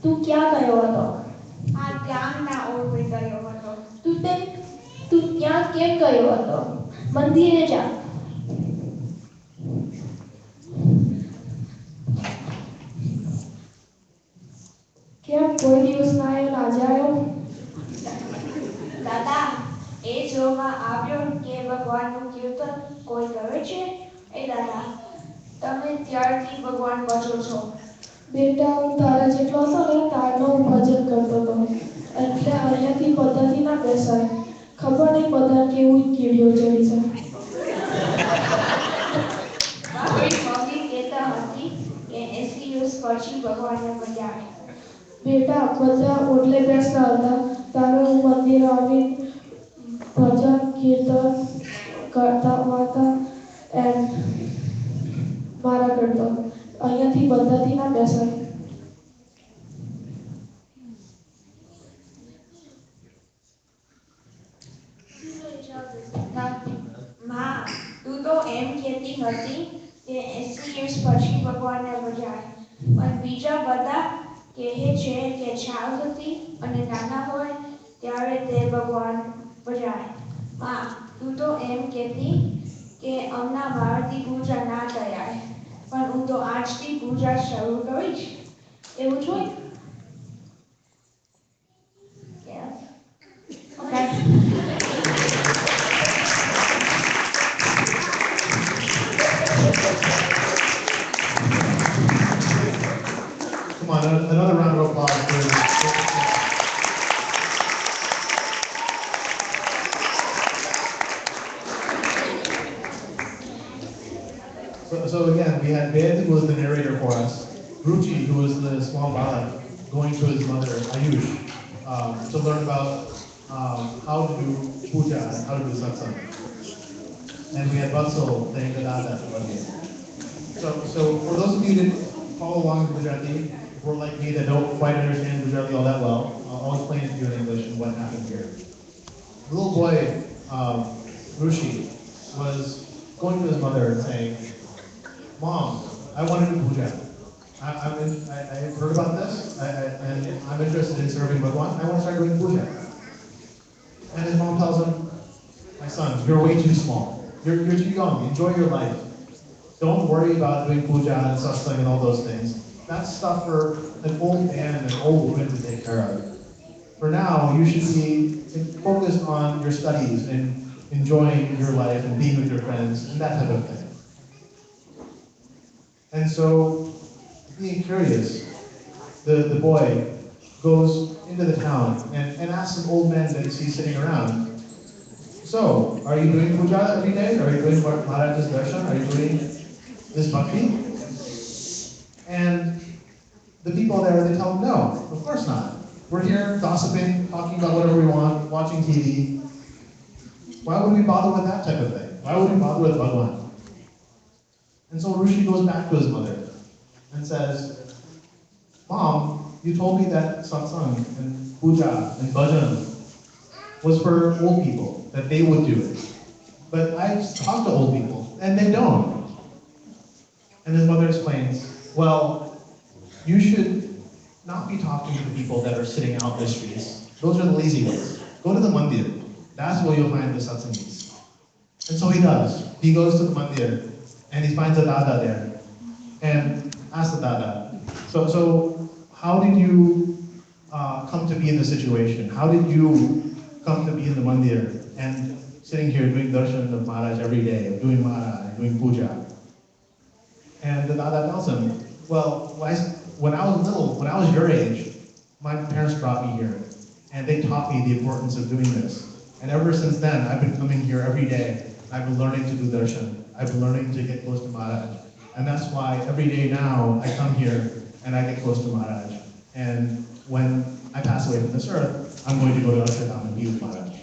E: તું ક્યાં ગયો હતો?
F: આ ત્યાંના ઓરવે ગયો હતો.
E: તું ત્યાં કેમ ગયો હતો? મંદિરે જા. કેમ કોઈ દિવસ ના આવ્યો ને આજે આવ્યો?
F: દાદા, એ જોવા આવ્યો કે ભગવાનનું કીર્તન કોઈ કરે છે? એ દાદા, તમે ત્યારથી ભગવાન ભજો છો.
E: બેટા હું તારા જેટલો હતો ને તારનો હું ભજન કરતો હતો. એટલે અહીંયાથી પદ્ધતિ ના બેસાય. ખબર નહીં બધા કેવું કીડીઓ ચડી છે.
F: મારી મમ્મી કહેતા હતી કે 80 years પછી ભગવાનને મળ્યા.
E: બેટા બધા ઓટલે બેસતા હતા. તારે હું મંદિરે આવી ભજન કીર્તન કરતા વાતા એન્ડ મારા કરતો. અહીંયાથી પદ્ધતિ ના બેસાય.
F: માં, તું તો એમ કહેતી હતી કે 80 years પછી ભગવાનને મળ્યા. પણ બીજા બધા કહે છે કે child હતી અને નાના હોય ત્યારે તે ભગવાન ભજાય. માં, તું તો એમ કહેતી કે હમણાં મારાથી પૂજા ના કરાય. પણ હું તો આજથી પૂજા શરૂ કરીશ.
E: એવું જ હોય?
F: Yes.
E: Okay.
A: Come on, another round of applause for So again, we had Ved, who was the narrator for us, Ruchi, who was the small balak, going to his mother, Ayush, to learn about how to do puja and how to do satsang. And we had Vatsal saying the Dada to Bhagavad. So for those of you who didn't follow along with Gujarati, or like me that don't quite understand Gujarati all that well, I'll explain it to you in English and what happened here. The little boy, Rushi, was going to his mother and saying, Mom, I want to do puja. I heard about this, and I'm interested in serving Bhagwan. I want to start doing puja. And his mom tells him, my son, you're way too small. You're too young. Enjoy your life. Don't worry about doing puja and satsang and all those things. That's stuff for an old man and an old woman to take care of. For now, you should be focused on your studies and enjoying your life and being with your friends and that type of thing. And so, being curious, the boy goes into the town and asks an old man that he sees sitting around, so, are you doing puja every day? Are you doing Maharaj's darshan? Are you doing this bhakti? And the people there, they tell him, no, of course not. We're here gossiping, talking about whatever we want, watching TV. Why would we bother with that type of thing? Why would we bother with Bhagwan? And so Rushi goes back to his mother and says, Mom, you told me that satsang and puja and bhajan was for old people, that they would do it. But I talk to old people, and they don't. And his mother explains, well, you should not be talking to the people that are sitting out in the streets. Those are the lazy ones. Go to the mandir. That's where you'll find the satsangis. And so he does. He goes to the mandir, and he finds a dada there, and asks the dada, so how did you come to be in this situation? How did you come to be in the mandir and sitting here doing darshan of Maharaj every day, doing Maharaj, doing puja? And the Dada tells him, well, when I was little, when I was your age, my parents brought me here, and they taught me the importance of doing this. And ever since then, I've been coming here every day. I've been learning to do darshan. I've been learning to get close to Maharaj. And that's why every day now I come here and I get close to Maharaj. And when I pass away from this earth, I'm going to go to Akshardham and be with Maharaj.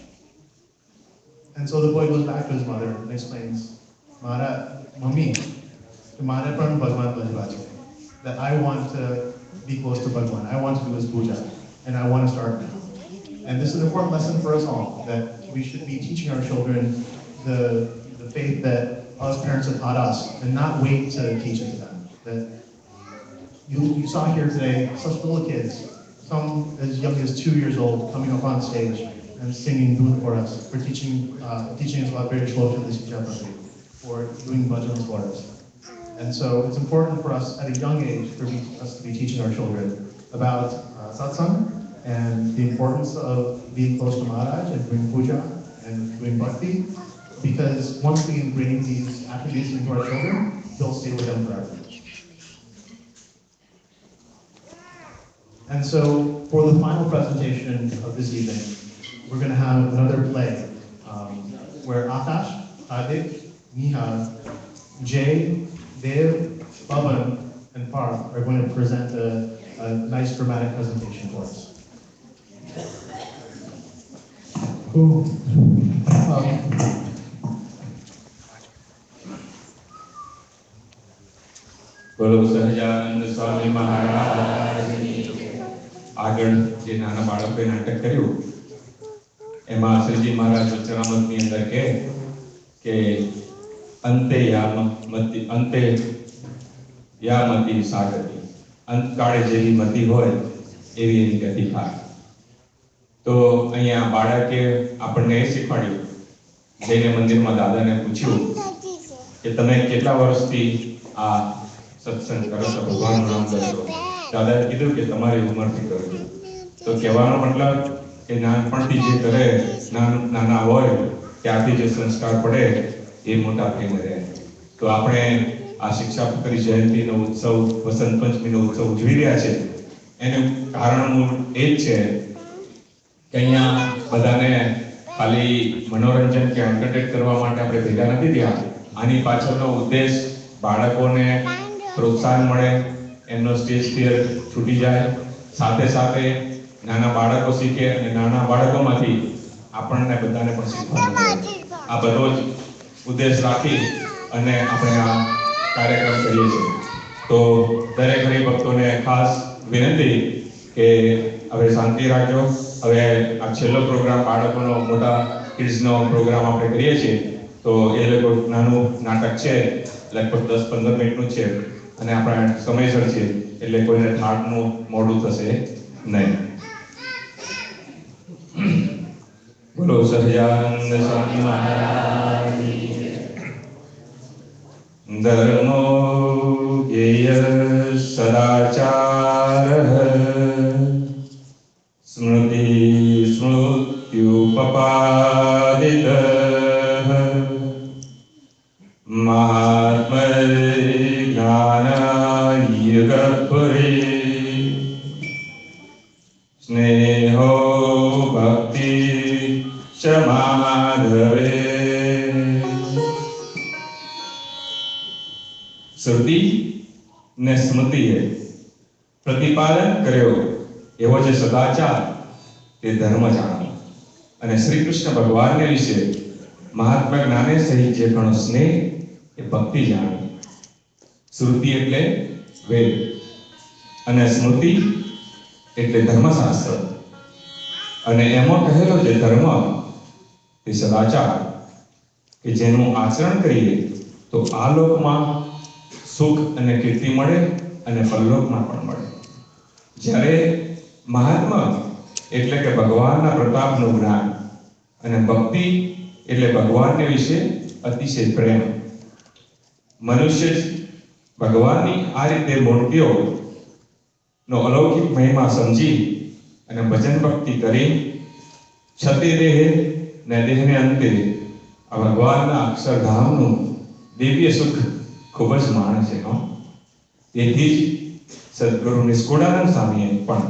A: And so the boy goes back to his mother and explains, Maharaj, Mummy, Tumhare par Bhagwan Bajbaji, that I want to be close to Bhagwan. I want to do his puja, and I want to start now. And this is an important lesson for us all, that we should be teaching our children the faith that us parents have taught us, and not wait to teach it to them. That you saw here today such little kids, some as young as 2 years old, coming up on stage and singing Dhoon for us, for teaching us about British Shloka and Siksha, for doing bhajans for us. And so it's important for us at a young age for us to be teaching our children about satsang and the importance of being close to Maharaj and doing puja and doing bhakti, because once we ingrain these attributes into our children, they'll stay with them forever. And so for the final presentation of this evening, we're going to have another play where Akash, Adik, Neha, Jay, Dev, Pavan, and Parth are going to present a nice dramatic presentation for us. Cool.
J: બોલો સહજાનંદ સ્વામી મહારાજની આગળ જે નાના બાળકોએ નાટક કર્યું એમાં શ્રીજી મહારાજ વચનામૃતની અંદર કહે કે અંતે યા મતિ સાગતી અંતકાળે જેવી મતિ હોય એવી એની ગતિ થાય. તો અહીંયા બાળકે આપણને એ શીખવાડ્યું, જઈને મંદિરમાં દાદાને પૂછ્યું કે તમે કેટલા વર્ષથી આ સત્સંગ કરો છો, ભગવાનનું નામ લો છો? દાદાએ કીધું કે તમારી ઉંમરથી કરો છો. તો કહેવાનો મતલબ કે નાનપણથી જે કરે, નાના હોય ત્યારથી જે સંસ્કાર પડે એ મોટા થઈને રહે. તો આપણે આ શિક્ષાપુત્રી જયંતિનો ઉત્સવ, વસંત પંચમીનો ઉત્સવ ઉજવી રહ્યા છે. એનું કારણ એ જ છે કે અહીંયા બધાને ખાલી મનોરંજન કે એન્ટરટેન કરવા માટે આપણે ભેગા નથી થયા. આની પાછળનો ઉદ્દેશ બાળકોને પ્રોત્સાહન મળે, એમનો સ્ટેજ ફિયર છૂટી જાય, સાથે સાથે નાના બાળકો શીખે અને નાના બાળકોમાંથી આપણને બધાને પણ શીખવાનું મળે. આ બધો જ ઉદ્દેશ રાખી અને આપણે આ કાર્યક્રમ કરીએ છીએ. તો દરેક હરિભક્તોને ખાસ વિનંતી કે હવે શાંતિ રાખજો. હવે આ છેલ્લો પ્રોગ્રામ બાળકોનો, મોટા કિડ્સનો પ્રોગ્રામ આપણે કરીએ છીએ. તો એ લોકો નાનું નાટક છે, લગભગ 10-15 મિનિટનું છે અને આપણે સમયસર છે એટલે કોઈને થાકનું મોડું થશે નહીં. બોલો સહજાનંદ સ્વામી મહારાજ. ધર્મો જ્ઞેય સદાચાર સ્મૃતિ સ્મૃત્યુપપાદિત મહાત્મૈ સ્નેહો ભક્તિ ચ માધવે. શ્રુતિ ને સ્મૃતિએ પ્રતિપાદન કર્યો એવો જે સદાચાર તે ધર્મ જાણો, અને શ્રી કૃષ્ણ ભગવાનને વિશે મહાત્મા જ્ઞાને સહિત જે ઘણો સ્નેહ એ ભક્તિ જાણો. શ્રુતિ એટલે વેદ અને સ્મૃતિ એટલે ધર્મશાસ્ત્ર, અને એમાં કહેલો જે ધર્મ તે સદાચાર કે જેનું આચરણ કરીએ તો આ લોકમાં સુખ અને કીર્તિ મળે અને પરલોકમાં પણ મળે. જ્યારે મહાત્મા એટલે કે ભગવાનના પ્રતાપનું જ્ઞાન, અને ભક્તિ એટલે ભગવાનને વિશે અતિશય પ્રેમ. મનુષ્ય ભગવાનની આ રીતે મૂર્તિઓનો અલૌકિક મહિમા સમજી અને ભજન ભક્તિ કરી છતે દેહ ને દેહને અંતે આ ભગવાનના અક્ષરધામનું દિવ્ય સુખ ખૂબ જ માણે છે. તેથી જ સદગુરુ નિષ્કુળાનંદ સ્વામીએ પણ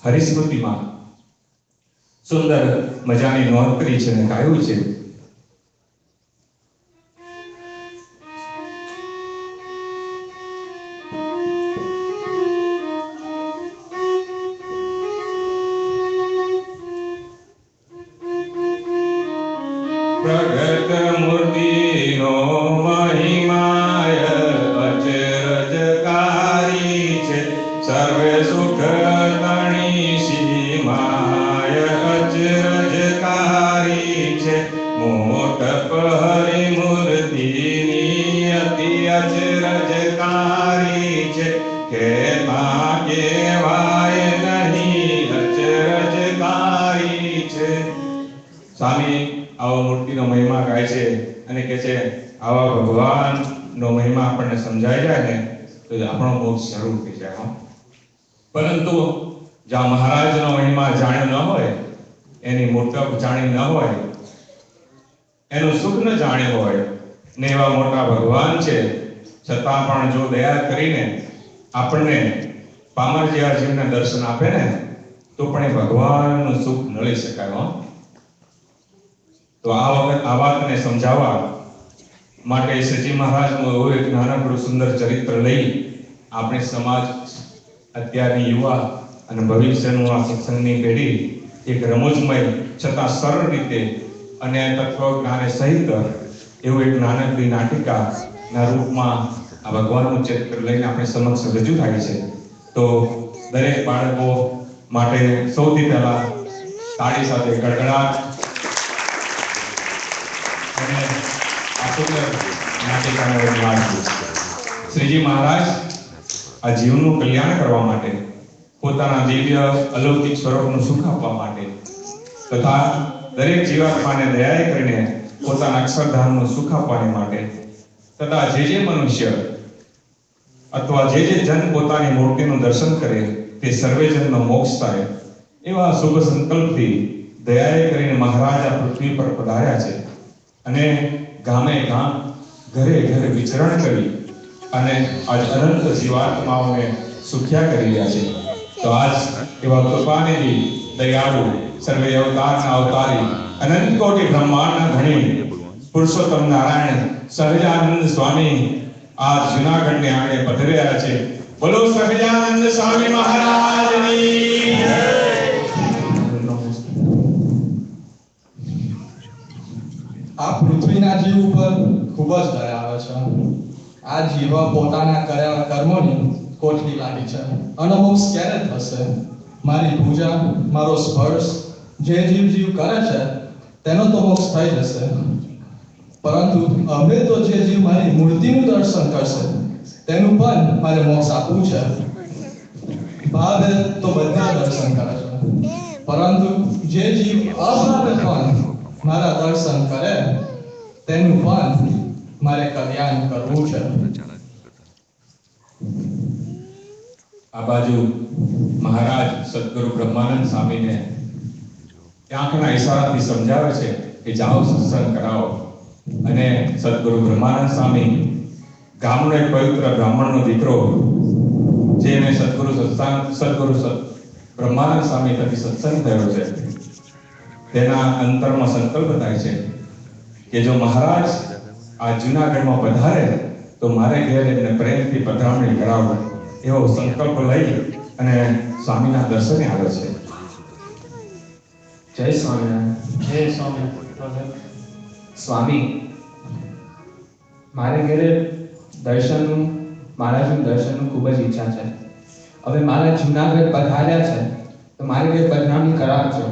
J: હરિસ્મૃતિમાં સુંદર મજાની નોંધ કરી છે અને ગાયું છે. પ્રગટ મૂર્તિનો મહિમાય અચરજકારી છે, સર્વે સુખ તણી સીમાય અચરજકારી છે, મોટપ હરિ મૂર્તિની અતિ અચરજકારી છે, કેમાં કેવાય નહીં અચરજકારી છે. સ્વામી આવો મૂર્તિનો મહિમા ગાય છે અને કહે છે આવા ભગવાનનો મહિમા આપણને સમજાઈ જાય ને તો આપણો મોક્ષ શરૂ થઈ જાય. પરંતુ જ્યાં મહારાજનો મહિમા જાણ્યો ન હોય, એની મોટપ જાણી ન હોય, એનું સુખ ન જાણ્યું હોય ને એવા મોટા ભગવાન છે છતાં પણ જો દયા કરીને આપણને પામર જેવા જીવને દર્શન આપે ને તો પણ એ ભગવાનનું સુખ ન લઈ શકાય. તો આ વાતને સમજાવવા માટે શ્રીજી મહારાજનું એવું એક નાનકડું સુંદર ચરિત્ર લઈ આપણે સમાજ, અત્યારની યુવા અને ભવિષ્યનું આ સત્સંગની પેઢી એક રમૂજમય છતાં સરળ રીતે અને તત્વજ્ઞાને સહિત એવું એક નાનકડી નાટિકાના રૂપમાં આ ભગવાનનું ચરિત્ર લઈને આપણે સમક્ષ રજૂ થાય છે. તો દરેક બાળકો માટે સૌથી પહેલા તાળી સાથે ગડગડાટ અને આ સુંદર નાટિકાનો માળખું. શ્રીજી મહારાજ આ જીવનું કલ્યાણ કરવા માટે, પોતાના દિવ્ય અલૌકિક સ્વરૂપનું સુખ આપવા માટે તથા દરેક જીવાત્માને દયાએ કરીને પોતાના અક્ષરધામનું સુખ આપવા માટે તથા જે મનુષ્ય અથવા જે જન પોતાની મૂર્તિનું દર્શન કરે તે સર્વેજનનો મોક્ષ થાય એવા શુભ સંકલ્પથી દયાએ કરીને મહારાજ આ પૃથ્વી પર પધાર્યા છે અને ગામે ગામ ઘરે ઘરે વિચરણ કરી અને આજ અનંત જીવાત્માઓને સુખ્યા કરી રહ્યા છે. તો આજ એવા કૃપાનિધિ દયાળુ સર્વે અવતારના અવતારી અનંત કોટી બ્રહ્માંડના ધણી પુરુષોત્તમ નારાયણ સહજાનંદ સ્વામી આ જુનાગઢને આંગણે પધર્યા છે. બોલો સહજાનંદ સ્વામી મહારાજની જય.
K: આ પૃથ્વીના જીવ ઉપર ખૂબ જ દયા આવે છે. આ જીવ પોતાના કરેલા કર્મોની કોઠી લાગી છે અને મોક્ષ ક્યારે થશે? મારી પૂજા, મારો સ્પર્શ જે જીવ કરે છે તેનો તો મોક્ષ થઈ જશે, પરંતુ હવે તો જે જીવ મારી મૂર્તિનું દર્શન કરશે તેનું પણ મારે મોક્ષ આપવું છે. ભાવે તો બધા દર્શન કરે છે, પરંતુ જે જીવ અભાવે પણ મારા દર્શન કરે તેનું પણ મારે કલ્યાણ કરવું છે.
J: આ બાજુ મહારાજ સદગુરુ બ્રહ્માનંદ સ્વામીને આંખના ઈશારાથી સમજાવે છે કે જાઓ સત્સંગ કરાવો. અને સદગુરુ બ્રહ્માનંદ સ્વામી ગામનો એક પવિત્ર બ્રાહ્મણનો દીકરો, જેને સદગુરુ બ્રહ્માનંદ સ્વામી થકી સત્સંગ થયો છે, તેના અંતરમાં સંકલ્પ થાય છે કે જો મહારાજ આ જુનાગઢમાં પધારે તો મારે ઘેર એમને પ્રેમથી પધરામણી કરાવો એવો સંકલ્પ લઈ અને સ્વામીના દર્શને આવે છે.
G: જય સ્વામિનારાયણ.
I: જય સ્વામિનારાયણ.
G: સ્વામી, મારે ઘરે મહારાજનું દર્શનનું ખૂબ જ ઈચ્છા છે. હવે મારા જુનાગઢ પધાર્યા છે તો મારે ઘરે પધરામણી કરાવજો,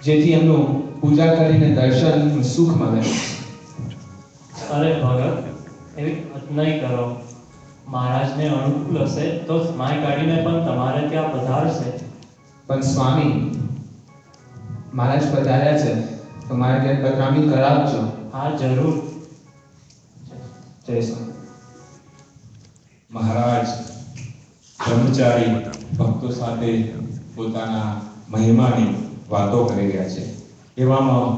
G: જેથી એમનું પૂજા કરીને દર્શન સુખ મળે.
I: અરે ભગત, એવી નહીં કરો. મહારાજને અનુકૂળ હશે તો સમય કાઢીને પણ તમારે ત્યાં પધારશે.
G: પણ સ્વામી, મહારાજ પધાર્યા છે તો મારે ઘરે પધરામણી કરાવજો.
I: હા, જરૂર.
G: જય સ્વામી.
J: મહારાજ બ્રહ્મચારી ભક્તો સાથે પોતાના મહિમાની વાતો કરી રહ્યા છે. એવામાં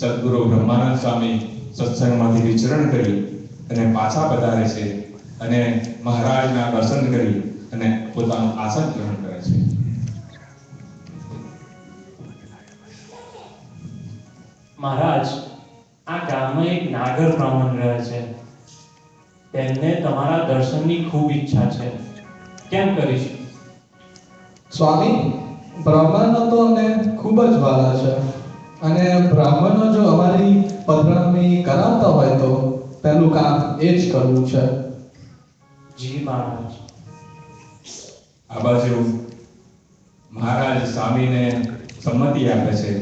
J: સદગુરુ બ્રહ્માનંદ સ્વામી સત્સંગમાંથી વિચરણ કરી અને પાછા પધારે છે અને મહારાજના દર્શન કરી અને પોતાનું આસન ગ્રહણ કરે છે.
I: મહારાજ, આ ગામમાં એક નાગર બ્રાહ્મણ રહે છે. તેમને તમારા દર્શનની ખૂબ ઈચ્છા છે. કેમ કરીશ?
K: સ્વામી, બ્રાહ્મણો તો અમને ખૂબ જ વાલા છે અને બ્રાહ્મણો જો અમારી પધરામણી કરાવતા હોય તો પહેલું કામ એ જ કરવું છે.
I: જી મહારાજ.
J: આ બાજુ મહારાજ સ્વામીને સંમતિ આપે છે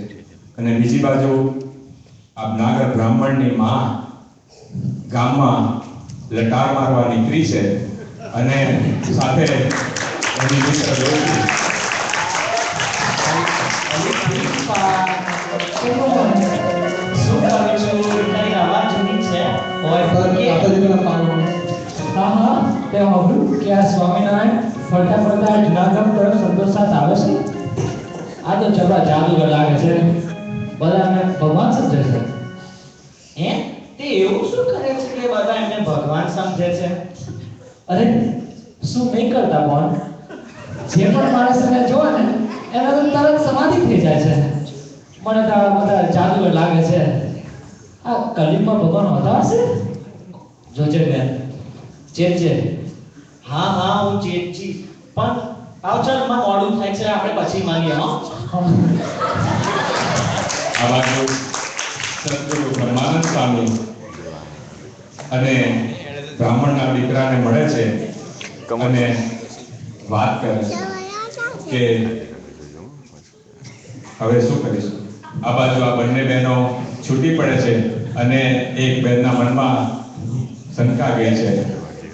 J: અને બીજી બાજુ આ નાગર બ્રાહ્મણની માં ગામમાં લટાર મારવા નીકળી છે અને સાથે એની મિત્ર ડોશી.
L: હા, તે સાંભળ્યું કે આ સ્વામિનારાયણ ફરતા ફરતા જુનાગઢ તરફ સંતોષાત આવે છે. આ તો જબરા જાદુગર લાગે છે. બધાને ભગવાન સમજે છે.
M: તે એવું શું કરે છે કે બધા એમને ભગવાન સમજે છે?
L: અરે શું નહીં કરતા પણ જે પણ માણસ એને જોવે ને એના તો તરત સમાધિ થઈ જાય છે. મને તો આ બધા જાદુગર લાગે છે. આ કલીમાં ભગવાન હોતા હશે? જોજે બેન, ચેતજે.
M: હા હું ચેતજી, પણ આવ ચાલ માં મોડું થાય છે, આપણે પછી મળીએ.
J: આ બાજુ સદગુરુ પરમાનંદ સ્વામી અને બ્રાહ્મણના દીકરાને મળે છે અને વાત કરે છે કે હવે શું કરીશું. આ બાજુ આ બંને બહેનો છૂટી પડે છે અને એક બહેનના મનમાં શંકા ગઈ છે,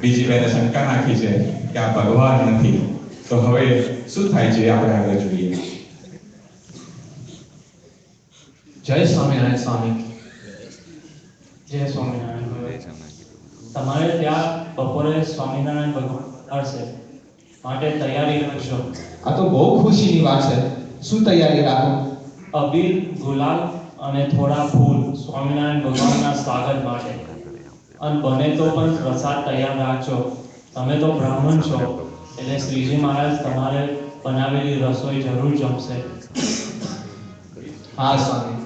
J: બીજી બહેને શંકા નાખી છે કે આ ભગવાન નથી. તો હવે શું થાય છે આપણે આગળ જોઈએ.
L: જય સ્વામિનારાયણ સ્વામી.
I: જય સ્વામિનારાયણ. તમારે ત્યાં બપોરે સ્વામિનારાયણ ભગવાન આવશે, માટે તૈયારી કરશો.
K: આ તો બહુ ખુશીની વાત છે. શું તૈયારી રાખો?
I: અબીલ, ગુલાલ અને થોડા ફૂલ સ્વામિનારાયણ ભગવાનના સ્વાગત માટે. અને બને તો પણ પ્રસાદ તૈયાર રાખજો. તમે તો બ્રાહ્મણ છો એટલે શ્રીજી મહારાજ તમારે બનાવેલી રસોઈ જરૂર જમશે.
K: હા સ્વામી.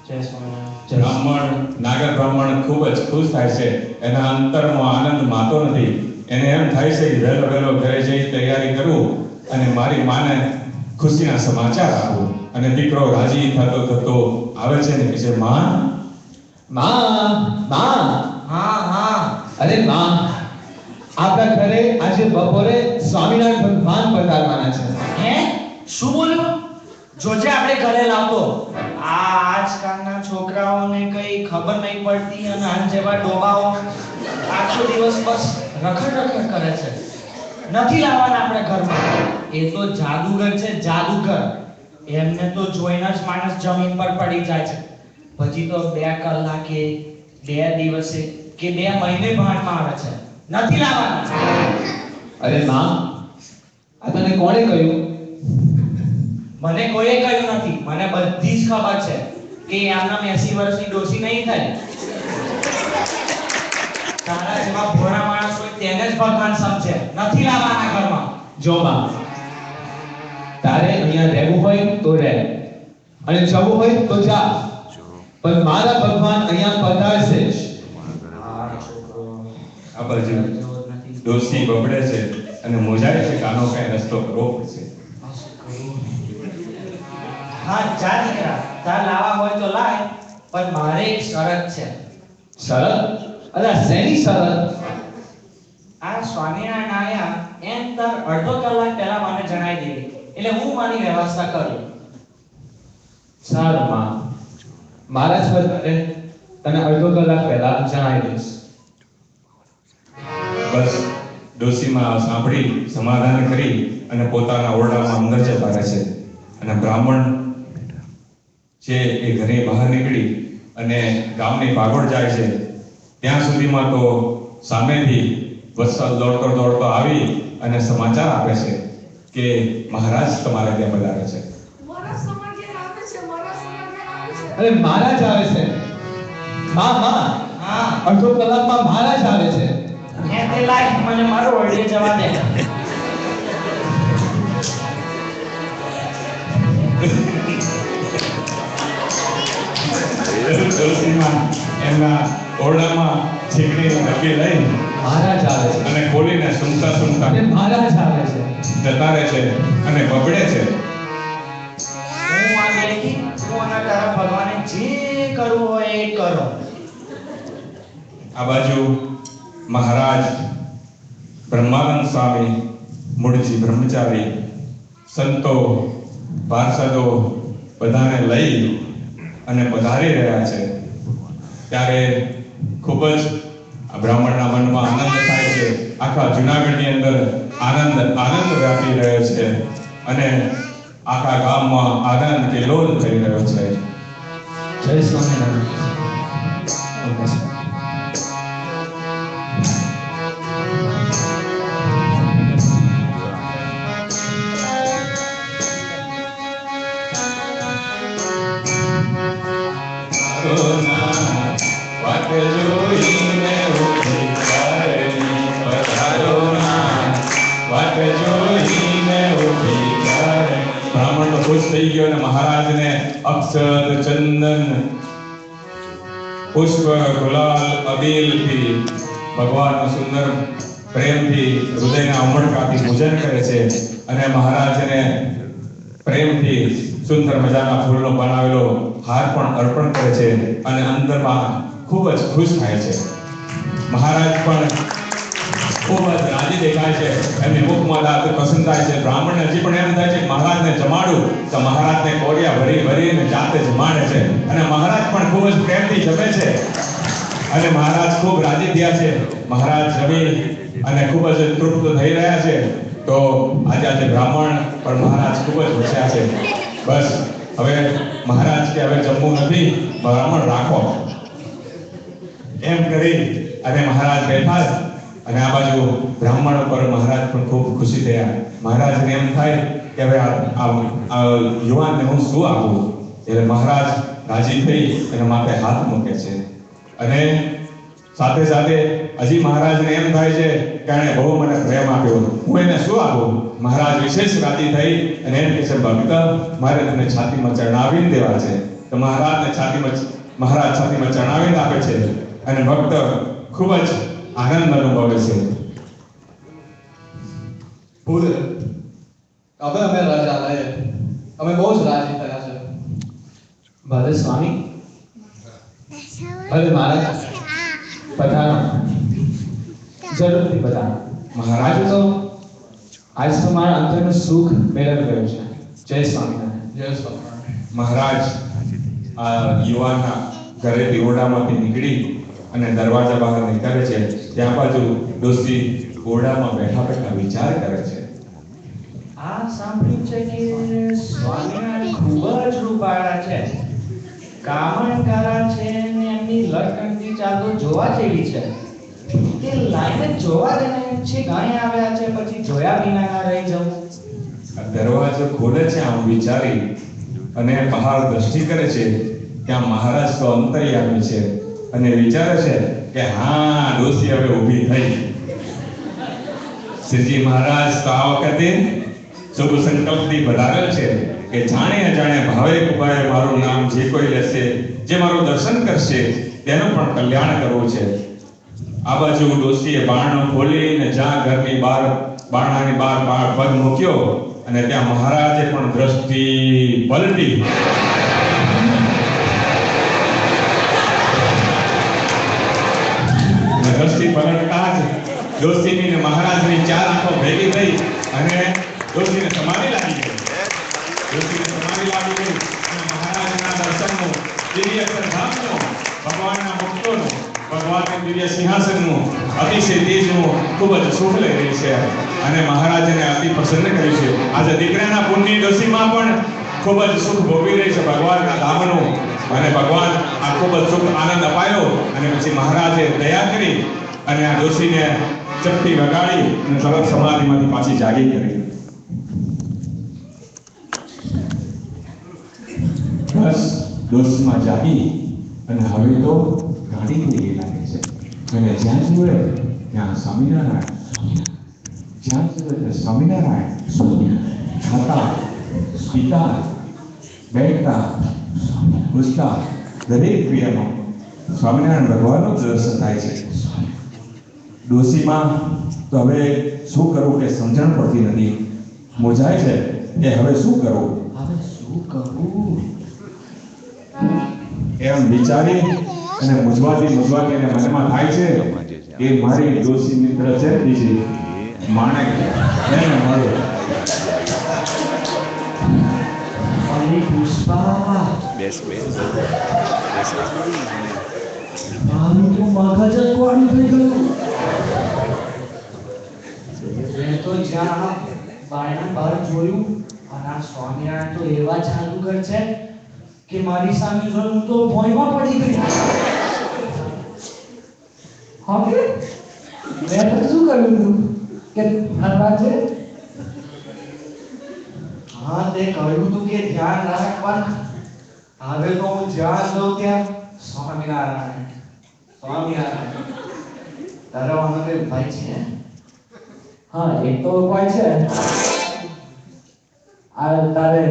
I: જય સ્વામિનારાયણ.
J: બ્રાહ્મણ, નાગર બ્રાહ્મણ ખૂબ જ ખુશ થાય છે. એના અંતરમાં આનંદ માતો નથી. એને એમ થાય છે કે વહેલો વહેલો ઘરે જઈ તૈયારી કરું અને મારી માને ખુશીના સમાચાર આપું. અને દીકરો રાજી થતો થતો આવે છે ને કહે છે, માં.
K: અરે માં, આપણા ઘરે આજે બપોરે સ્વામિનારાયણ ભગવાન પધારવાના છે.
M: હે? શું બોલ્યો? જોજે આપણે ઘરે લાવતો. આજકાલના છોકરાઓને કઈ ખબર નહીં પડતી અને આન જેવા ડોબાઓ આખો દિવસ બસ રખડ કરે છે. નથી લાવવાના આપણે ઘરમાં. એ તો જાદુગર છે, જાદુગર. એમને તો જોઈને જ માણસ જમીન પર પડી જાય છે. પછી તો 2 કલાકે, 2 દિવસે કે 2 મહિને ભાનમાં આવે છે. નથી લાવવાના.
K: અરે માં, આ તને કોણે કહ્યું?
M: મને કોઈએ કહ્યું નથી. મને બધી જ ખબર છે કે આમના 80 વર્ષની ડોશી નહીં થાય. તારા જેવા ભોળા માણસ હોય તેને જ ભગવાન સમજે. નથી લાવવાના ઘરમાં.
K: જો માં, તારે અહીંયા રહેવું હોય તો રહે અને જવું હોય તો જા, પણ મારા ભગવાન અહીંયા પધારશે જ.
J: આ બાજુ ડોશી બબડે છે અને મોજાય છે કે આનો કઈ રસ્તો કરવો પડશે.
M: હા જા દીકરા, તાર લાવવા હોય તો લાય, પણ મારે એક શરત છે.
K: શરત? અલા શેની શરત?
M: આ સ્વામિનારાયણ આયા એમ તાર અડધો કલાક પહેલા મને જણાવી દેવી, એટલે હું મારી વ્યવસ્થા કરું.
K: સારું માં, મારા જ બધાને તને અડધો કલાક પહેલા જણાવી દઈશ.
J: બસ ડોશીમાં સાંભળી સમાધાન કરી અને પોતાના ઓરડામાં અંદર જતા રહે છે. અને બ્રાહ્મણ છે એ ઘરે બહાર નીકળી અને ગામની ભાગોળ જાય છે. ત્યાં સુધીમાં તો સામેથી વત્સલ દોડતો આવી અને સમાચાર આપે છે કે મહારાજ તમારે ત્યાં પધારે છે.
K: અરે મહારાજ આવે છે. માં, અડધો કલાકમાં મહારાજ આવે છે.
M: તે લાય, મને મારો ઓરડે જવા દે.
J: ડોશીમાં એમના ઓરડામાં છીકણીની ડબ્બી લઈ
L: મહારાજ આવે છે
J: અને ખોલીને સુમતા સુમતા
L: મહારાજ આવે છે
J: જતા રહે છે અને બબડે છે.
M: હું આ બેઠી તું અને તારા ભગવાને જે કરવું હોય એ કરો.
J: આ બાજુ મહારાજ બ્રહ્માનંદ સ્વામી, મૂળજી બ્રહ્મચારી, સંતો, પાર્ષદો બધાને લઈ અને પધારી રહ્યા છે. ત્યારે ખૂબ જ આ બ્રાહ્મણના મનમાં આનંદ થાય છે. આખા જુનાગઢની અંદર આનંદ વ્યાપી રહ્યો છે અને આખા ગામમાં આનંદ કિલ્લોલ થઈ રહ્યો છે.
L: જય સ્વામિનારાયણ.
J: બ્રાહ્મણ તો ખુશ થઈ ગયો અને મહારાજને અક્ષત, ચંદન, પુષ્પ, ગુલાલ, અબીલથી ભગવાનનું સુંદર પ્રેમથી હૃદયના ઉમળકાથી પૂજન કરે છે અને મહારાજને પ્રેમથી સુંદર મજાના ફૂલનો બનાવેલો હાર પણ અર્પણ કરે છે અને અંદરમાં ખૂબ જ ખુશ થાય છે. મહારાજ પણ ખૂબ જ રાજી દેખાય છે. એમની મુખમાં દાંત પસંદ થાય છે. બ્રાહ્મણને હજી પણ એમ થાય છે કે મહારાજને જમાડું તો મહારાજને કોડિયા ભરીને જાતે જમાડે છે અને મહારાજ પણ ખૂબ જ પ્રેમથી જમે છે અને મહારાજ ખૂબ રાજી થયા છે. મહારાજ જમી અને ખૂબ જ તૃપ્ત થઈ રહ્યા છે. તો આજે બ્રાહ્મણ પણ મહારાજ ખૂબ જ હોશિયાર છે. બસ હવે મહારાજ કે હવે જમવું નથી, બ્રાહ્મણ રાખો એમ કરી અને મહારાજ બેઠા અને આ બાજુ બ્રાહ્મણ પર મહારાજ પણ ખૂબ ખુશી થયા. મહારાજને એમ થાય કે હવે આ યુવાનને હું શું આપું? એટલે મહારાજ રાજી થઈ અને માથે હાથ મૂકે છે અને સાથે સાથે હજી મહારાજને એમ થાય છે કે એણે બહુ મને પ્રેમ આપ્યો, હું એને શું આપું? મહારાજ વિશેષ રાજી થઈ અને એમ કહે છે, ભક્ત મારે તને છાતીમાં ચણાવીને દેવા છે. તો મહારાજ છાતીમાં ચણાવીને આપે છે અને ભક્ત ખૂબ જ આનંદ અનુભવે છે.
K: પૂરે હવે અમે રજા લઈએ. અમે બહુ જ રાજી થયા છે.
L: ભલે સ્વામી, ભલે મહારાજ પધારો, જરૂરથી પધારો.
J: મહારાજ
L: આજ તો મારા અંતરનું સુખ મેળવી ગયું છે. જય સ્વામિનારાયણ.
K: જય સ્વામિનારાયણ.
J: મહારાજ આ યુવાનના ઘરેથી ઓરડામાંથી નીકળી અને દરવાજા બહાર નીકળે છે. ત્યાં બાજુ ડોશી ઓરડામાં બેઠા બેઠા વિચાર કરે છે.
M: આ સાંભળ્યું છે કે સ્વામિનારાયણ ખૂબ જ રૂપાળા છે, કામણકારા છે ને એમની લટકણતી ચાલ તો જોવા જેવી છે. કે લાઈને જોવા દેને છે, ગાય આવ્યા છે પછી જોયા વિના ના રહી જવું.
J: દરવાજો ખોલે છે આમ વિચારી અને બહાર દ્રષ્ટિ કરે છે. ત્યાં મહારાજ તો અંતર્યામી છે અને વિચારે છે કે હા ડોશી હવે ઊભી થઈ. શ્રીજી મહારાજ તો આ વખતે શુભ સંકલ્પથી વધારેલ છે કે જાણે અજાણે ભાવે કુભાવે મારું નામ જે કોઈ લેશે, જે મારું દર્શન કરશે તેનું પણ કલ્યાણ કરવું છે. આ બાજુ ડોશીએ બારણું ખોલીને જ્યાં ઘરની બહાર બારણાની બહાર પગ મૂક્યો અને ત્યાં મહારાજે પણ દ્રષ્ટિ પલટી દ્રષ્ટિ પલટતા જ ડોશીની ને મહારાજની ચાર આંખો ભેગી થઈ અને ડોશીને સમાધિ લાગી ગઈ. અને મહારાજના દર્શનનું, દિવ્ય અક્ષરધામનું, ભગવાનના મુક્તોનું, ભગવાનના દિવ્ય સિંહાસનનું, અતિશય તેજનું ખૂબ જ સુખ લઈ રહી છે અને મહારાજને અતિ પ્રસન્ન કર્યું છે. આજે દીકરાના પુણ્યની ડોશીમાં પણ ખૂબ જ સુખ ભોગવી રહી છે ભગવાનના ધામનું અને ભગવાન આ ખૂબ જ સુખ આનંદ અપાયો અને પછી મહારાજે દયા કરી અને આ ડોશીને ચપટી વગાડી અને તરત સમાધિમાંથી પાછી જાગી કરી. બસ ડોશીમાં જાગી અને હવે તો ગાડી થઈ ગઈ લાગે છે અને જ્યાં જુએ ત્યાં સ્વામિનારાયણ, જ્યાં જુએ ત્યાં સ્વામિનારાયણ ખાતા પીતા બેઠતા પૂછતા દરેક ક્રિયામાં સ્વામિનારાયણ ભગવાનનું જ દર્શન થાય છે. ડોશીમાં તો હવે શું કરવું કે સમજણ પડતી નથી, મૂંઝાય છે કે હવે શું કરવું એમ વિચારી અને મૂંઝવાતી એને મનમાં થાય છે કે મારી ડોશી મિત્ર છે બીજી માણેક એને મળે.
L: પુષ્પા મારું તો મગજ જ કોડું થઈ ગયું. મેં તો જ્યાં બાયના બહાર જોયું અને આ સ્વામિનારાયણ તો એવા જાદુગર છે કે મારી સામે જોયું હું તો ભોંયમાં પડી ગઈ. હવે મેં તો શું કર્યું હતું કે હરવા છે. હા તે કહ્યું હતું કે ધ્યાન રાખવાનું. હવે તો હું જ્યાં જાઉં ત્યાં સ્વામિનારાયણ સ્વામિનારાયણ. તારો આનો કઈ ભાઈ છે? હા એક તો ઉપાય છે. આ તારે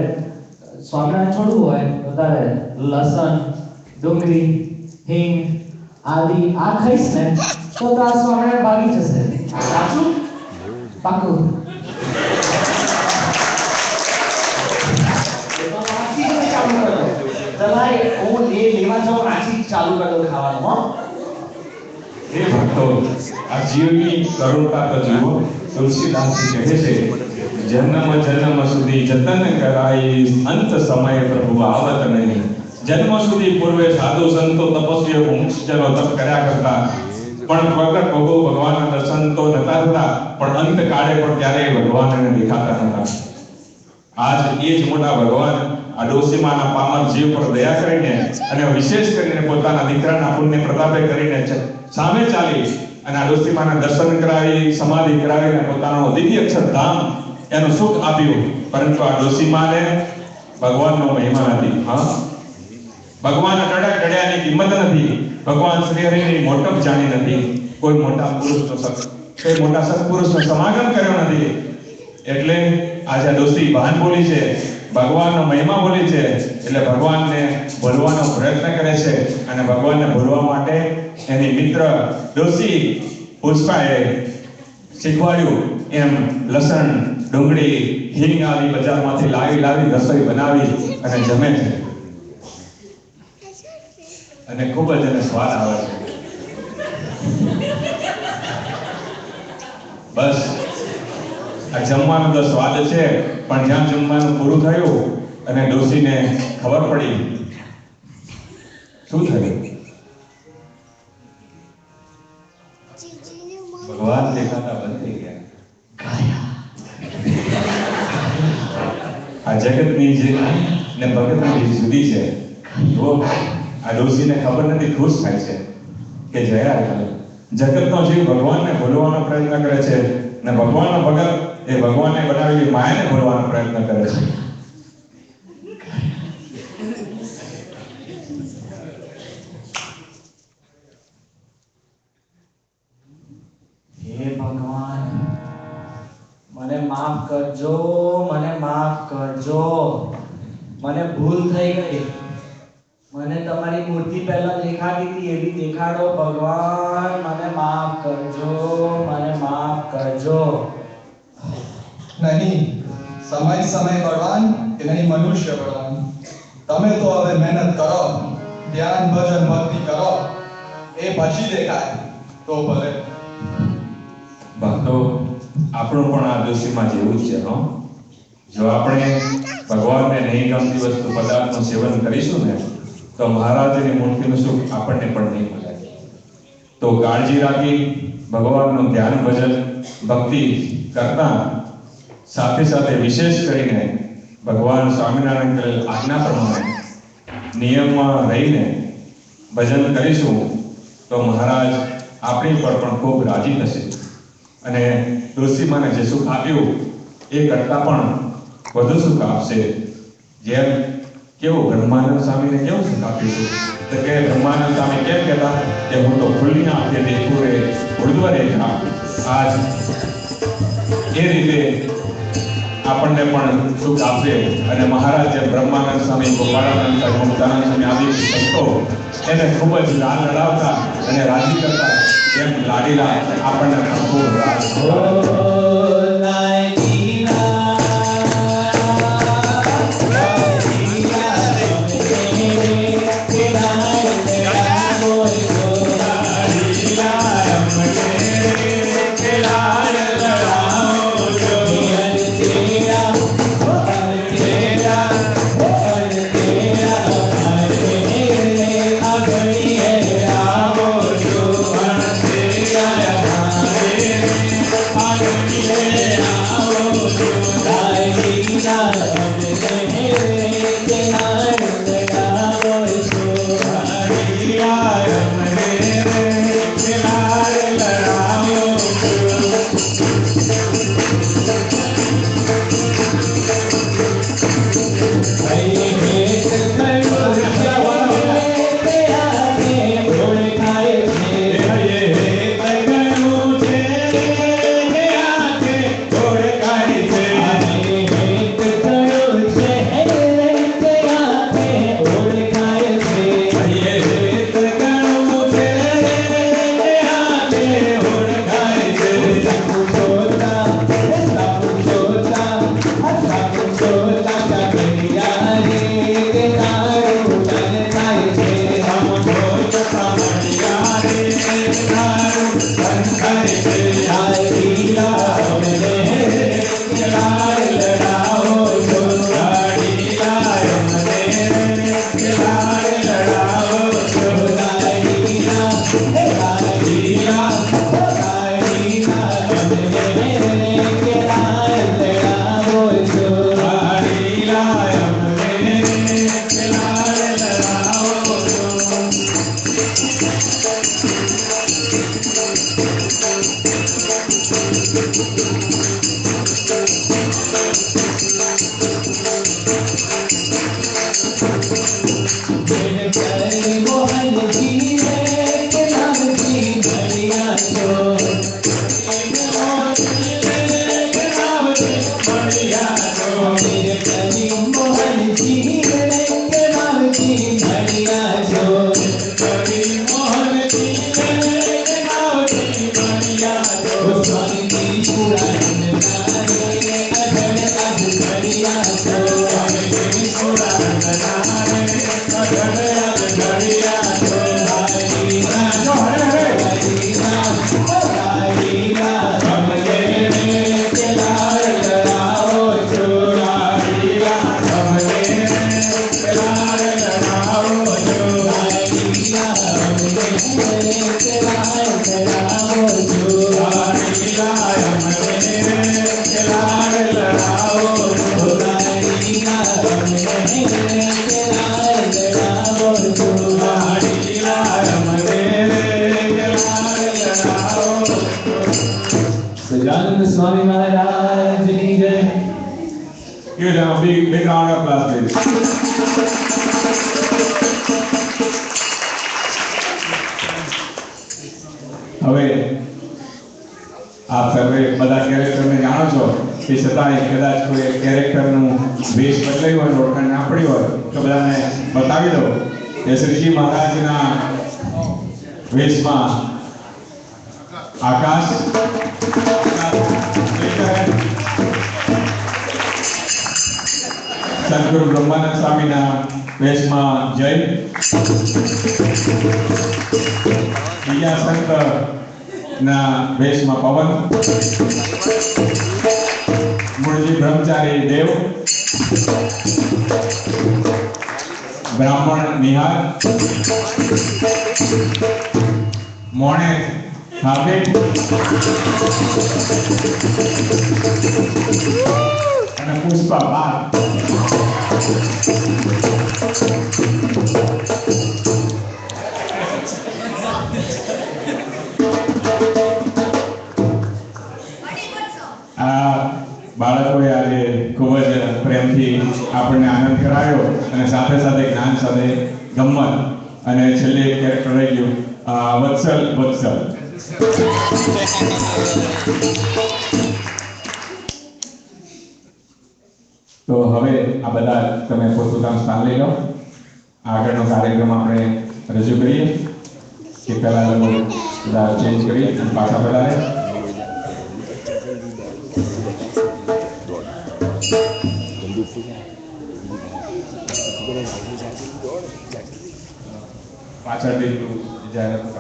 L: સ્વામિનારાયણ છોડવું હોય તો તારે લસણ, ડુંગળી, હિંગ આદિ આ ખાઈશ ને તો તાર સ્વામિનારાયણ ભાગી જશે. સાચું? પાકું. ચલાય હું લેવા જાઉં રાંચી ચાલુ કરી દઉં ખાવાનું. હો
J: હે ભક્તો, આ જીવની કરુણતા તો જુઓ. તુલસીદાસજી કહે છે, જન્મ સુધી જતન કરાઈ, અંત સમય પ્રભુ આવત નહીં. જન્મ સુધી પૂર્વે સાધુ સંતો તપસ્વીઓ મુક્તજનો તપ કર્યા કરતા, પણ પ્રગટ ભગવાનના દર્શન તો નતા થતા, પણ અંત કાળે પણ ક્યારેય ભગવાનને દેખાતા નતા. આજ એ જ મોટા ભગવાન આ ડોશીમાના પામર જીવ પર દયા કરીને અને વિશેષ કરીને પોતાના દીકરાના પુણ્ય પ્રતાપે કરીને સામે ચાલી અને આ ડોશીમાના દર્શન કરાવી, સમાધિ કરાવીને પોતાનો દિવ્ય અક્ષરધામ એનું સુખ આપ્યું. પરંતુ આ ડોશીમાને ભગવાનનો મહિમા નથી. હા, ભગવાનના ડળ્યાની કિંમત નથી. ભગવાન શ્રી હરિની મોટપ જાણી નથી. કોઈ મોટા સત્પુરુષનો સમાગમ કર્યો નથી. એટલે આજે ડોશી બહાન બોલી છે, ભગવાનનો મહિમા બોલી છે, એટલે ભગવાનને ભૂલવાનો પ્રયત્ન કરે છે. અને ભગવાનને ભૂલવા માટે એની મિત્ર ડોશી પુષ્પાએ શીખવાડ્યું એમ લસણ, ડુંગળી, હિંગ આદિ બજારમાંથી લાવી રસોઈ બનાવી અને જમે છે. અને ખૂબ જ એને સ્વાદ આવે છે. બસ આ જમવાનો તો સ્વાદ છે, પણ જ્યાં જમવાનું પૂરું થયું અને ડોશીને ખબર પડી શું થયું, ભગવાન દેખાતા બંધ થઈ ગયા. આ જગતની જે ને ભગતની જે જુદી છે. જો આ ડોશીને ખબર નથી, ખુશ થાય છે કે જયા જગતનો જીવ ભગવાનને ભૂલવાનો પ્રયત્ન કરે છે ને ભગવાનનો ભગત એ ભગવાનને બનાવેલી માયાને ભૂલવાનો પ્રયત્ન કરે છે.
L: હે ભગવાન, મને માફ કરજો, મને માફ કરજો. મને ભૂલ થઈ ગઈ. મને તમારી મૂર્તિ પહેલા દેખાતી હતી એવી દેખાડો ભગવાન. મને માફ કરજો, મને માફ કરજો.
K: નહીં, સમય બળવાન કે નહીં મનુષ્ય બળવાન. તમે તો હવે મહેનત કરો, ધ્યાન ભજન ભક્તિ કરો, એ પછી દેખાય તો ભલે.
J: ભક્તો, આપણું પણ આ ડોશીમાં જેવું જ છે. જો આપણે ભગવાનને નહીં ગમતી વસ્તુ પદાર્થનું સેવન કરીશું ને તો મહારાજની મૂર્તિનું સુખ આપણને પણ નહીં મળે. તો કાળજી રાખી ભગવાનનું ધ્યાન ભજન ભક્તિ કરતા સાથે વિશેષ કરીને ભગવાન સ્વામિનારાયણ કરેલ આજ્ઞા પ્રમાણે નિયમમાં રહીને ભજન કરીશું તો મહારાજ આપણી પર પણ ખૂબ રાજી થશે અને ડોશીમાને જે સુખ આપ્યું એ કરતાં પણ વધુ સુખ આપશે. જેમ કેવું બ્રહ્માનંદ સ્વામીને કેવું સુખ આપ્યું છે તો કે બ્રહ્માનંદ સ્વામી કેમ કહેતા કે હું તો ખુલ્લી આંખે દેખું રે ઉર્ધ્વ રેખા. આજ એ રીતે આપણને પણ સુખ આપે અને મહારાજ જે બ્રહ્માનંદ સ્વામી, ગોપાળાનંદ સ્વામી, મુક્તાનંદ સ્વામી આવી સંતો એને ખૂબ જ લાડ લડાવતા અને રાજી કરતા એમ લાડીલા આપણને પણ ખૂબ રાજ
N: Swami Maharaj ki jai.
J: Give them a big round of applause, please. હવે આપ સર્વે બધા કેરેક્ટરને જાણો છો તે છતાંય કદાચ કોઈ કેરેક્ટરનું વેશ બદલાયું હોય, ઓળખાણ ના પડી હોય તો બધાને બતાવી દો કે શ્રીજી મહારાજના વેશમાં આકાશ, સદગુરુ બ્રહ્માનંદ સ્વામીના વેશમાં જય, બીજા સંત ના વેશમાં પવન, મૂળજી બ્રહ્મચારી દેવ, બ્રાહ્મણ નિહાર, મોણે હાફિજ અને પુષ્પા બાર. આ બાળકોએ આજે ખૂબ જ પ્રેમથી આપણને આનંદ કરાવ્યો અને સાથે સાથે જ્ઞાન સાથે ગમ્મત. અને છેલ્લે એક કેરેક્ટર રહી ગયું, વત્સલ. આ તો હવે આ બધા તમે પોતપોતાનું સ્થાન લઈ લો. આગળનો કાર્યક્રમ આપણે રજૂ કરીએ કે પહેલા લોકો બધા ચેન્જ કરી અને પાછા પધારે. પાછળથી જાહેરાત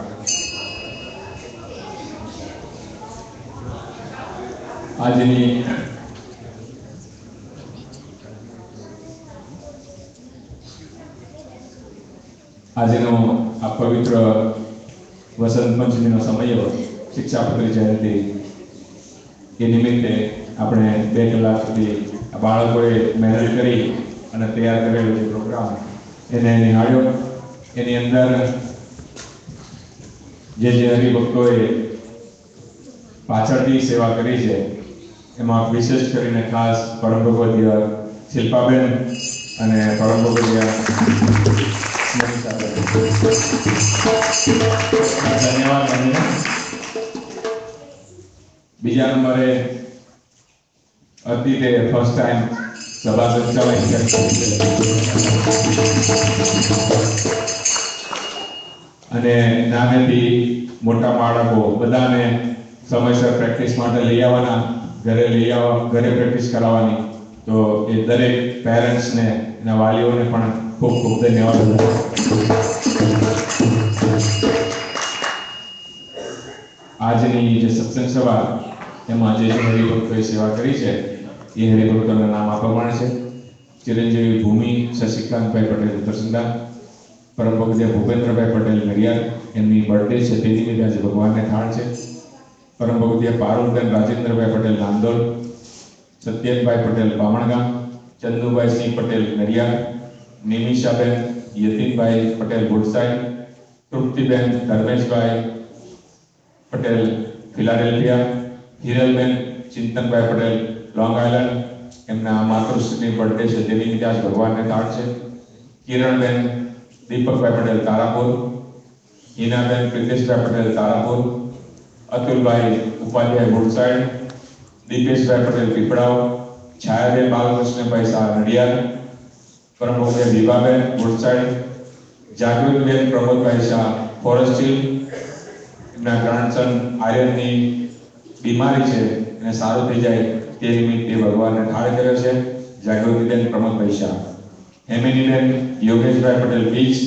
J: આજની આજનો આ પવિત્ર વસંત પંચમીનો સમય શિક્ષાપત્રી જયંતિ એ નિમિત્તે આપણે 2 કલાક સુધી આ બાળકોએ મહેનત કરી અને તૈયાર કરેલો જે પ્રોગ્રામ એને નિહાળ્યો. એની અંદર જે હરિભક્તોએ પાછળથી સેવા કરી છે એમાં વિશેષ કરીને ખાસ પરમ ભગવદીય શિલ્પાબેન અને પરમ ભગવદીય ધન્યવાદ. બીજા નંબરે અતિથે ફર્સ્ટ ટાઈમ સભા સંચાલન અને નાનેથી મોટા બાળકો બધાને સમયસર પ્રેક્ટિસ માટે લઈ આવવાના, ઘરે પ્રેક્ટિસ કરાવવાની. તો એ દરેક પેરેન્ટ્સને એના વાલીઓને પણ ખૂબ ખૂબ ધન્યવાદ. આજની જે સત્સંગ સભા એમાં જે હરિભક્તોએ સેવા કરી છે એ હરિભક્તોના નામ આ પ્રમાણે છે: ચિરંજીવી ભૂમિ શશિકાંતભાઈ પટેલ ઉત્તરસંડા, પરમ ભગવદીય ભૂપેન્દ્રભાઈ પટેલ નડિયાદ, એમની બર્થડે છે તે નિમિત્તે આજે ભગવાનને થાળ છે. પરમ ભગવદીય Parulben Rajendrabhai Patel Nandol, Satyenbhai Patel Bamangam, Chandubhai Singh Patel Nadiad, Nimishaben Yatinbhai Patel Gudsai, Truptiben Dharmeshbhai Patel Philadelphia, Hiralben Chintanbhai Patel Long Island, એમના માતૃશ્રીની બર્થડે છે તે નિમિત્તે આજ ભગવાનને થાળ છે. કિરણબેન દીપકભાઈ પટેલ તારાપુર, હિનાબેન પ્રિતેશભાઈ પટેલ તારાપુર, અતુલભાઈ ઉપાધ્યાય ગુડસાઈ, દીપેશભાઈ પટેલ પીપળાવ, છાયાબેન બાલકૃષ્ણભાઈ શાહ નડિયાદ, પરમ ભગવદીય વિભાબેન ગુડસાઈ, જાગૃતબેન પ્રમોદભાઈ શાહ ફોરેસ્ટ હિલ, એમના ગ્રાન્ડસન આર્યનની બીમારી છે અને સારું થઈ જાય તે નિમિત્તે ભગવાનને થાળ કર્યો છે. જાગૃતિબેન પ્રમોદભાઈ શાહ, હેમિનીબેન યોગેશભાઈ પટેલ બીચ,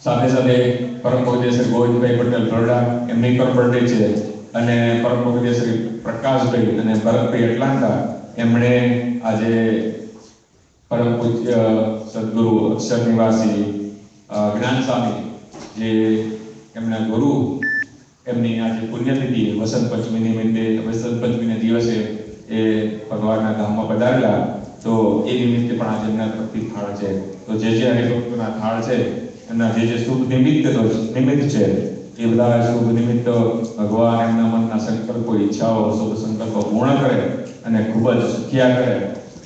J: સાથે સાથે પરમ ભગવદીય શ્રી ગોવિંદભાઈ પટેલ બરોડા, એમની પણ બર્થડે છે. અને પરમ ભગવદીય શ્રી પ્રકાશભાઈ અને ભરતભાઈ એટલાન્ટા, એમણે આજે પરમ પૂજ્ય સદગુરુ અક્ષર નિવાસી જ્ઞાન સ્વામી જે એમના ગુરુ, એમની આજે પુણ્યતિથિ વસંત પંચમી નિમિત્તે, વસંત પંચમીના દિવસે એ ભગવાનના ધામમાં પધારેલા. તો એ નિમિત્તે પણ આજે એમના તરફથી થાળ છે. તો જે હરિભક્તોના થાળ છે એમના જે શુભ નિમિત્ત છે એ બધા શુભ નિમિત્તો ભગવાન એમના મનના સંકલ્પો, ઈચ્છાઓ, શુભ સંકલ્પો પૂર્ણ કરે અને ખૂબ જ સુખિયા કરે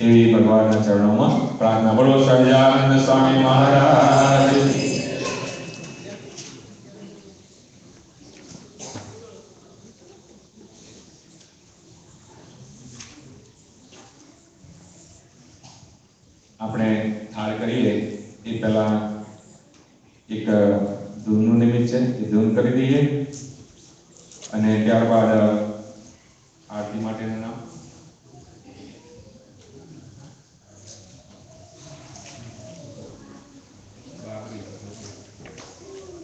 J: એવી ભગવાનના ચરણોમાં પ્રાર્થના. બોલો સહજાનંદ સ્વામી મહારાજ. આપણે થાળ કરીએ એ પહેલા એક ધૂનનું નિમિત્ત છે, એ ધૂન કરી દઈએ અને ત્યારબાદ આરતી માટેનું નામ.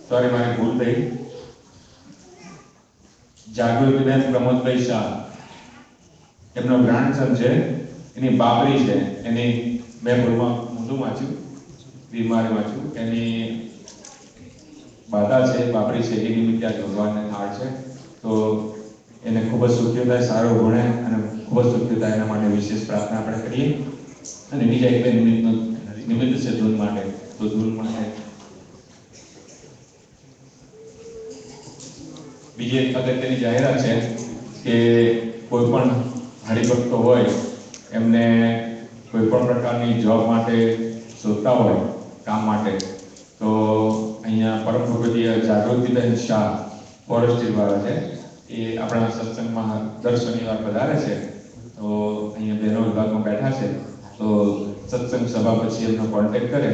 J: સોરી, મારી ભૂલ થઈ. જાગૃતિબેન પ્રમોદભાઈ શાહ, એમનો ગ્રાન્ડસન છે, એની બાબરી છે, એની મેં ભૂલમાં મોઢું વાંચ્યું, બીમારી વાંચ્યું, એની બાધા છે, બાબરી છે, એ નિમિત્તે આજે ભગવાનને થાળ છે. તો એને ખૂબ જ સુખ્ય થાય, સારું ભણે અને ખૂબ જ સુખ્ય થાય એના માટે વિશેષ પ્રાર્થના આપણે કરીએ. અને બીજા એક બે નિમિત્ત છે ધૂન માટે. તો ધૂન માટે બીજી એક અગત્યની જાહેરાત છે કે કોઈ પણ હરિભક્તો હોય એમને કોઈ પણ પ્રકારની જોબ માટે શોધતા હોય, કામ માટે, તો અહીંયા પરમ ભગવદીય જાગૃતિબેન શાહ ફોરેસ્ટ વાળા છે, એ આપણા સત્સંગમાં દર શનિવાર પધારે છે તો અહીંયા બહેનો વિભાગમાં બેઠા છે, તો સત્સંગ સભા પછી એમનો કોન્ટેક્ટ કરે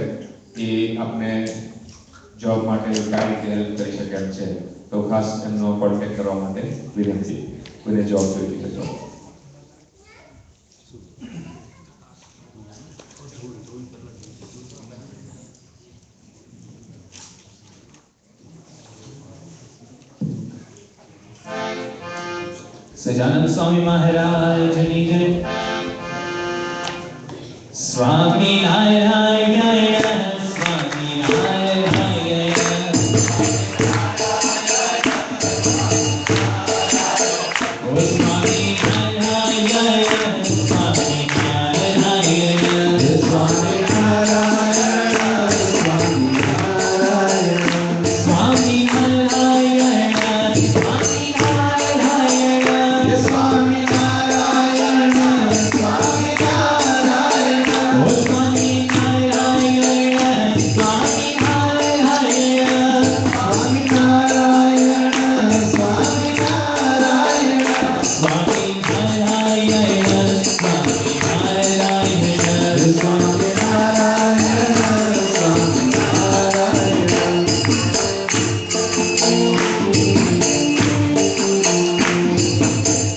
J: એ આપને જોબ માટે કઈ રીતે હેલ્પ કરી શકે એમ છે. તો ખાસ એમનો કોન્ટેક્ટ કરવા માટે વિનંતી. કોઈને જોબ જોઈતી હોય તો.
N: સજાનંદ સ્વામી મહારાજની જય. સ્વામી નારાયણ સ્વામી નારાયણ ઓ સ્વામી નારાયણ સ્વામી નારાયણ સ્વામી નારાયણ સ્વામી નારાયણ સ્વામી નારાયણ સ્વામી નારાયણ સ્વામી નારાયણ સ્વામી નારાયણ ઓ સ્વામી નારાયણ સ્વામી નારાયણ સ્વામી નારાયણ સ્વામી નારાયણ સ્વામી નારાયણ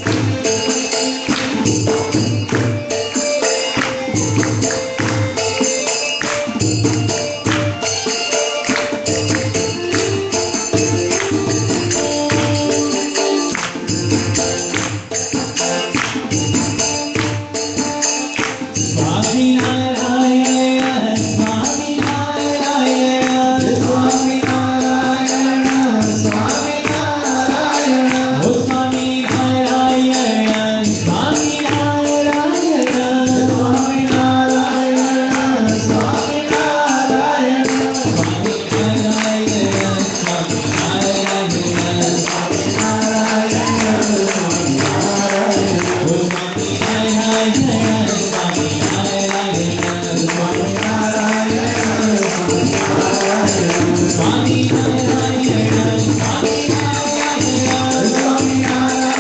N: સ્વામી નારાયણ સ્વામી નારાયણ સ્વામી સ્વામિનારાયણ સ્વામિનારાયણ સ્વામિનારાયણ સ્વામિનારાયણ ઓ સ્વામિનારાયણ સ્વામિનારાયણ સ્વામિનારાયણ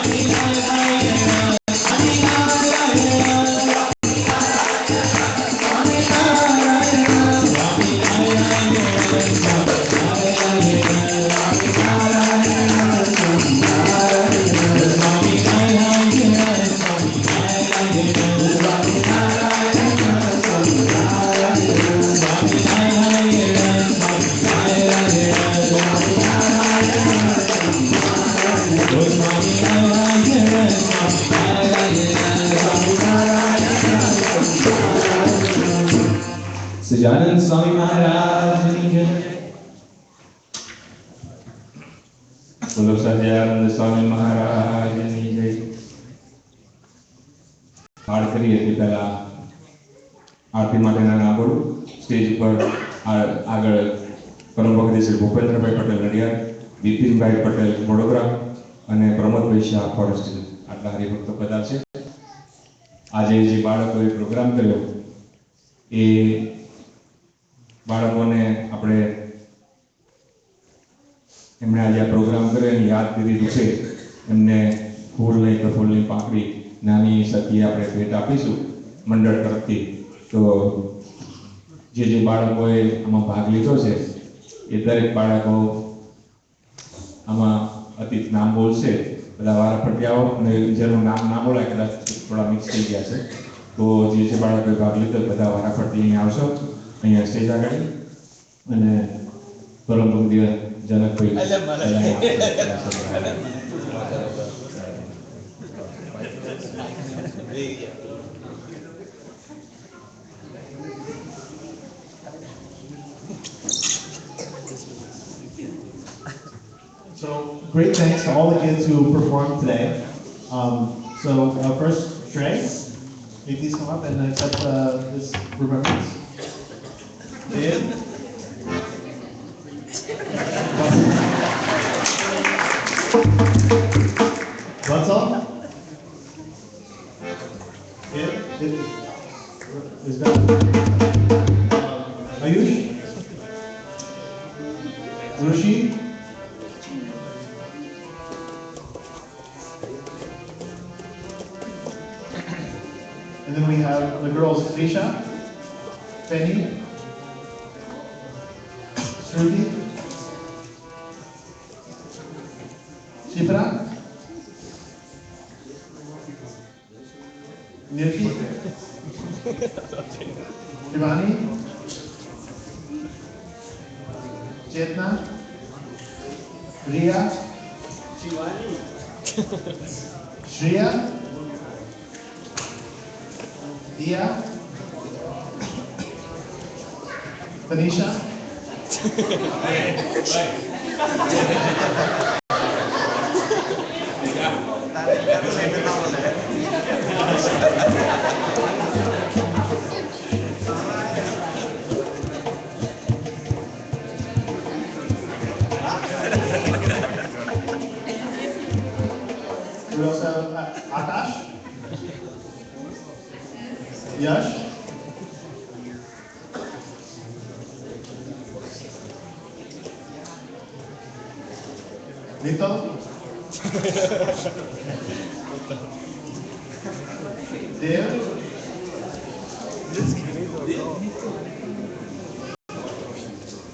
N: સ્વામિનારાયણ સ્વામિનારાયણ સ્વામિનારાયણ સ્વામિનારાયણ સજાનંદ સ્વામી મહારાજની જય.
J: બોલો સહજાનંદ સ્વામી મહારાજની જય. હાડ કરીએ તે પહેલા આરતી માટેના નામ બોલું. સ્ટેજ ઉપર આગળ પરમ ભક્તિ શ્રી ભૂપેન્દ્રભાઈ પટેલ નડિયાદ, બિપિનભાઈ પટેલ વડોદરા અને પ્રમોદભાઈ શાહ ફોરેસ્ટ, આટલા હરિભક્તો પધારશે. આજે જે બાળકોએ પ્રોગ્રામ કર્યો એ બાળકોને આપણે એમણે આજે આ પ્રોગ્રામ કર્યો એની યાદગીરી રૂપે એમને ફૂલની પ્રફુલ્લની પાંખડી નાની સખી આપણે ભેટ આપીશું મંડળ તરફથી. તો જે બાળકોએ આમાં ભાગ લીધો છે એ દરેક બાળકો આમાં અતિત નામ બોલશે. બધા વારાફરતિયાઓ અને જેનું નામ ના બોલાય કદાચ થોડા મિક્સ થઈ ગયા છે. તો જે બાળકોએ ભાગ લીધો બધા વારાફરતી અહીંયા આવશો, અહીંયા સ્ટેજ આગળ. અને પરમ પૂજ્ય જનકભાઈ
A: So, great thanks to all the kids who performed today. First, Trey, can you please come up and accept this remembrance? Dave? What's up? Is that Ayush? Rushi? girls, Trisha, Penny, Shruti, Shipra, Nirti, Shivani, Chetna, Riya, Shreya, Dia, Tanisha, we also have Akash, Yash, Vito, Dev,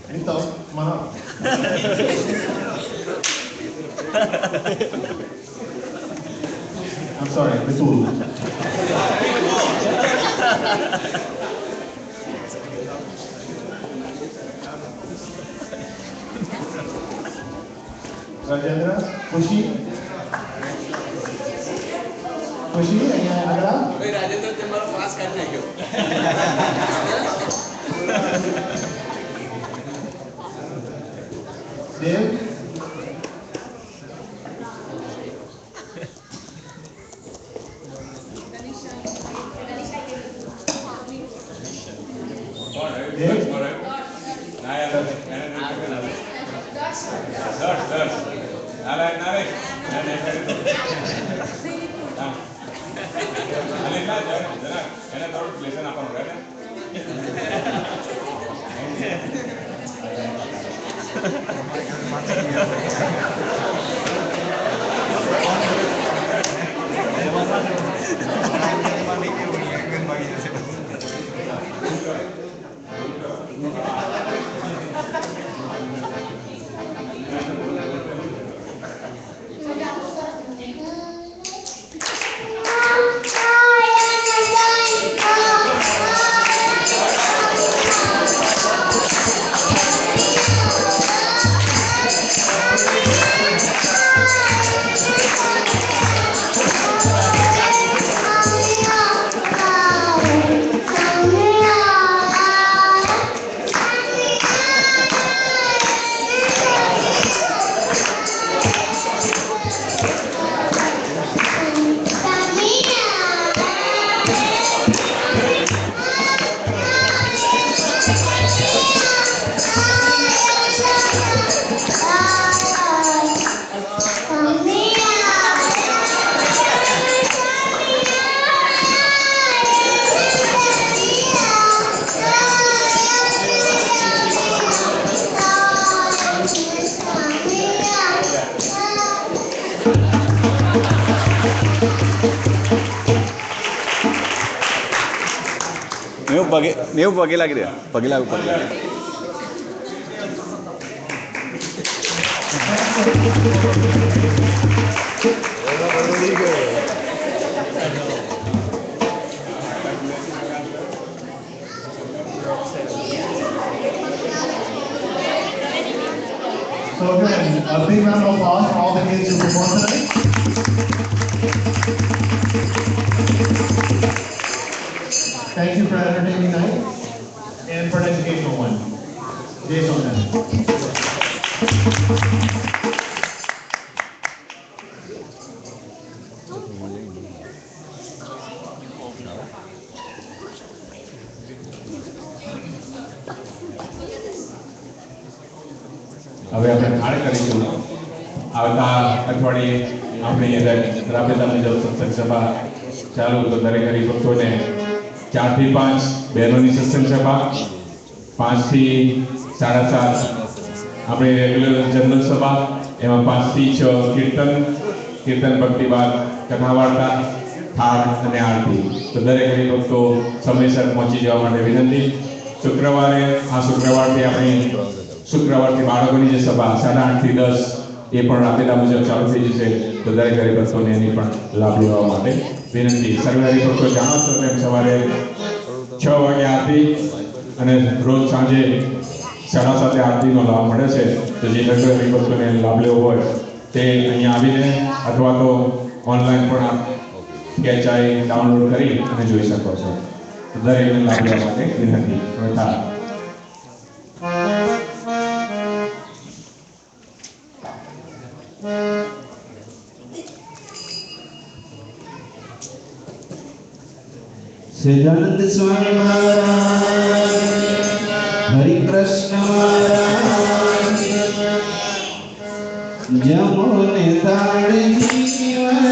A: Vito, come on up. I'm sorry, Vipul. Rajendra, Kushi, અહીંયા આગળ આવ.
O: ભાઈ રાજેન્દ્ર તમારો pass કાઢી નાખ્યો.
A: દેવ,
P: नेव पगे लागी दे पगे लागू पगे लागी
A: So again, a big round of applause for all the kids who performed tonight. Thank you for an entertaining night and for an educational one. Jai Sonan.
J: હવે આપણે થાળ કરીશું. આવતા અઠવાડિયે આપણે અહીંયા રાબેતા મુજબ સત્સંગ સભા ચાલુ, તો દરેક હરિભક્તોને 4 થી 5 બહેનોની સત્સંગ સભા, 5 થી 7:30 આપણે રેગ્યુલર જનરલ સભા, એમાં 5 થી 6 કીર્તન ભક્તિ બાદ કથા વાર્તા, થાળ અને આરતી. તો દરેક હરિભક્તો સમયસર પહોંચી જવા માટે વિનંતી. શુક્રવારથી આપણી બાળકોની જે સભા 8:30 થી 10 એ પણ આપેલા મુજબ ચાલુ થઈ જશે. તો દરેક હરિભક્તોને એની પણ લાભ લેવા માટે વિનંતી. સર્વે હરિભક્તો જાણો છો તેમ સવારે 6 વાગે આરતી અને રોજ સાંજે 7:30 આરતીનો લાભ મળે છે. તો જે દરેક હરિભક્તોને લાભ લેવો હોય તે અહીંયા આવીને અથવા તો ઓનલાઈન પણ આપ કેચાઈ ડાઉનલોડ કરી અને જોઈ શકો છો. દરેકને લાભ લેવા માટે વિનંતી.
N: સહજાનંદ સ્વામી મહારાજ, હરિકૃષ્ણ મહારાજ, જમો ને તાળ જીવન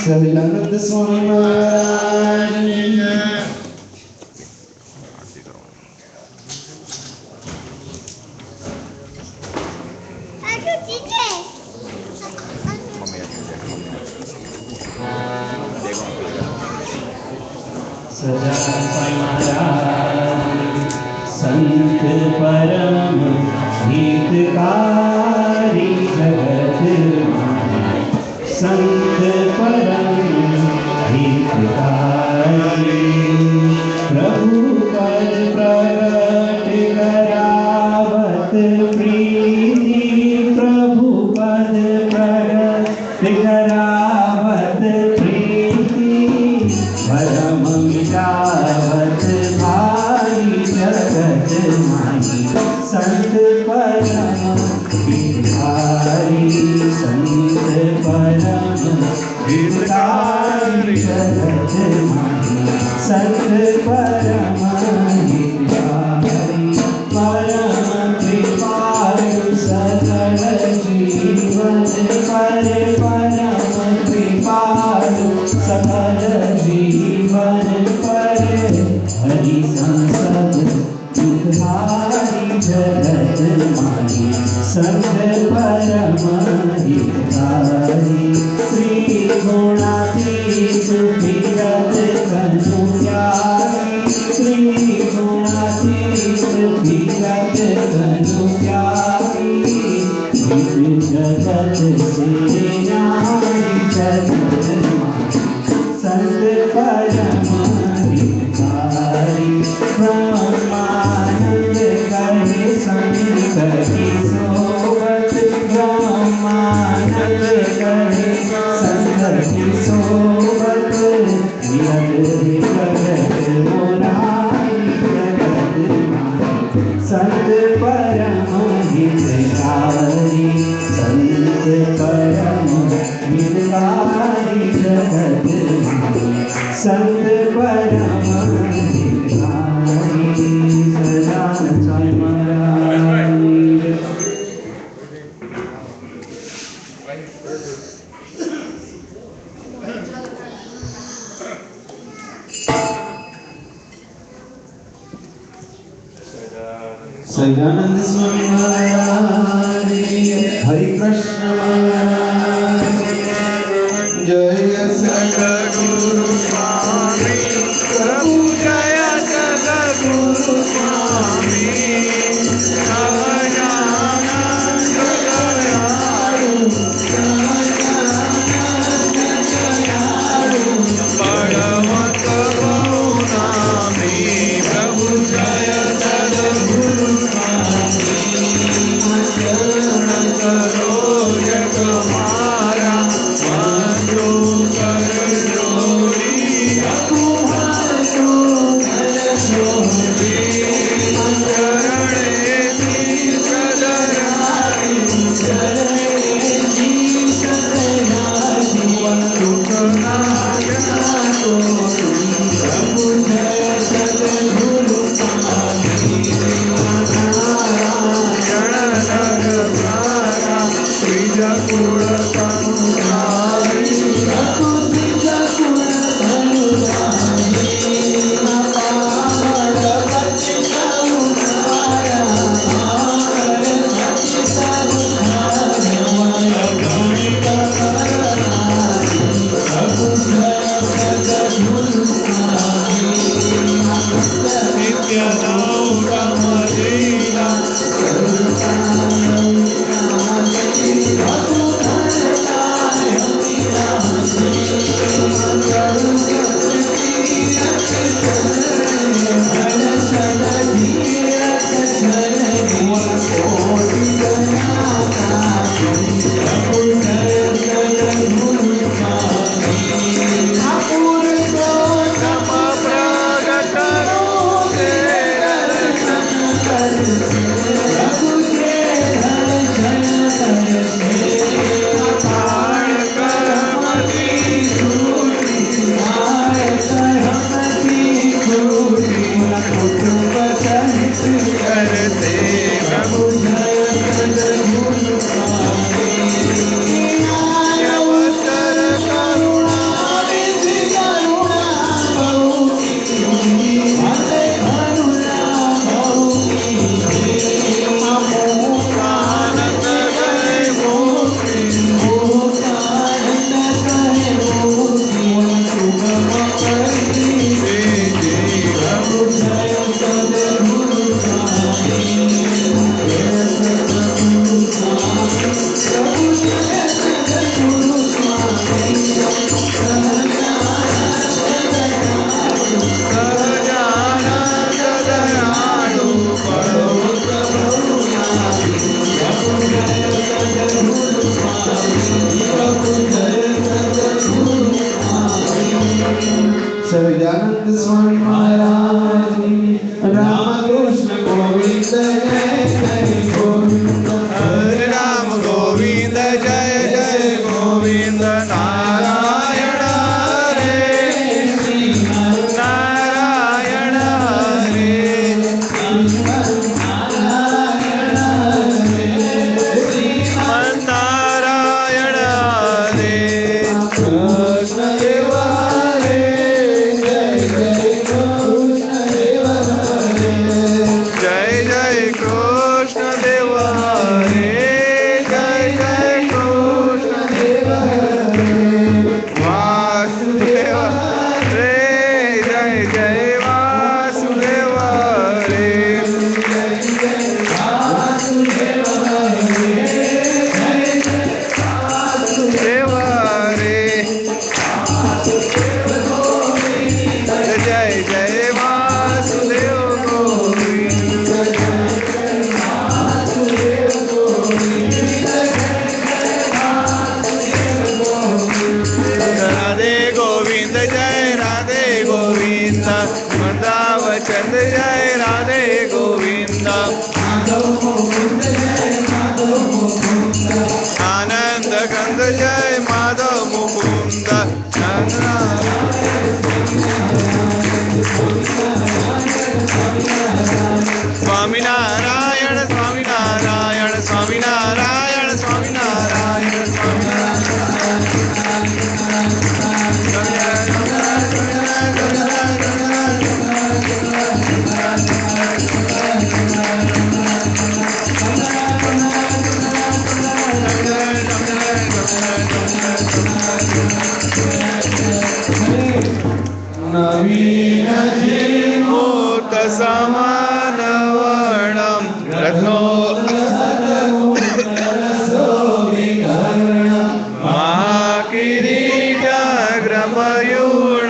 N: સહજાનંદ સ્વામી મહારાજ
Q: संत परम हितकारी जगत संत परम हितकारी प्रभु पद प्रगट करावत प्रीति प्रभु पद प्रगट करावत प्रीति परम मिटावत भाई जगत माही संत परम हितकारी संत परम हितकारी जगत माही संत परम हितकारी परम कृपालु सकल जीवन पर परम कृपालु सकल जीवन पर हरि संसद दुधारी जगत माही संत परम हितकारी श्री गुणातीत विगत कनु प्यारी श्री गुणातीत विगत कनु प्यारी जगत से न्यारी जगत माही संत परम हितकारी ब्रह्मानंद करे संत की सोबत ब्रह्मानंद करे संत की सोबत विरत प्रगट मोरारी जगत माही संत परम हितकारी संत परम हितकारी जगत माही संत परम हितकारी सदानंद स्वामी महाराज સહજાનંદ સ્વામી મહારાજ હરિ કૃષ્ણ મહારાજ જય સદગુરુ સ્વામી પ્રભુ જય સદગુરુ સ્વામી સહજાનંદ દયાળુ ભગવત કરુણામી પ્રભુ જય સદગુરુ સહજાનંદ સ્વામી મહારાજ રામકૃષ્ણ ગોવિંદ જય જય ગોવિંદ હરે રામ ગોવિંદ જય જય ગોવિંદ નારાયણ હરે શ્રી નારાયણ હરે નારાયણ હરે કૃષ્ણ દેવા चंद जय राधे गोविंद आनंद कंद जय माधव मुकुंद स्वामी नारायण स्वामी नारायण स्वामी नारायण स्वामी नारायण स्वामी નવીન જીવોત સમાન વર્ણમ રત્નો મહાકિરીટગ્રમયુણ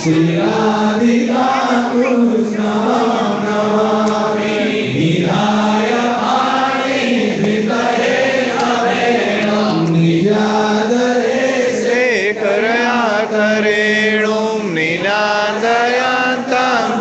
Q: શ્રી રાધિકા કૃષ્ણ નમામિ નિરાય પાણી ધૃતયે અવેણમ નિજાદરે શેખરયા કરેણું નિનાદયંતં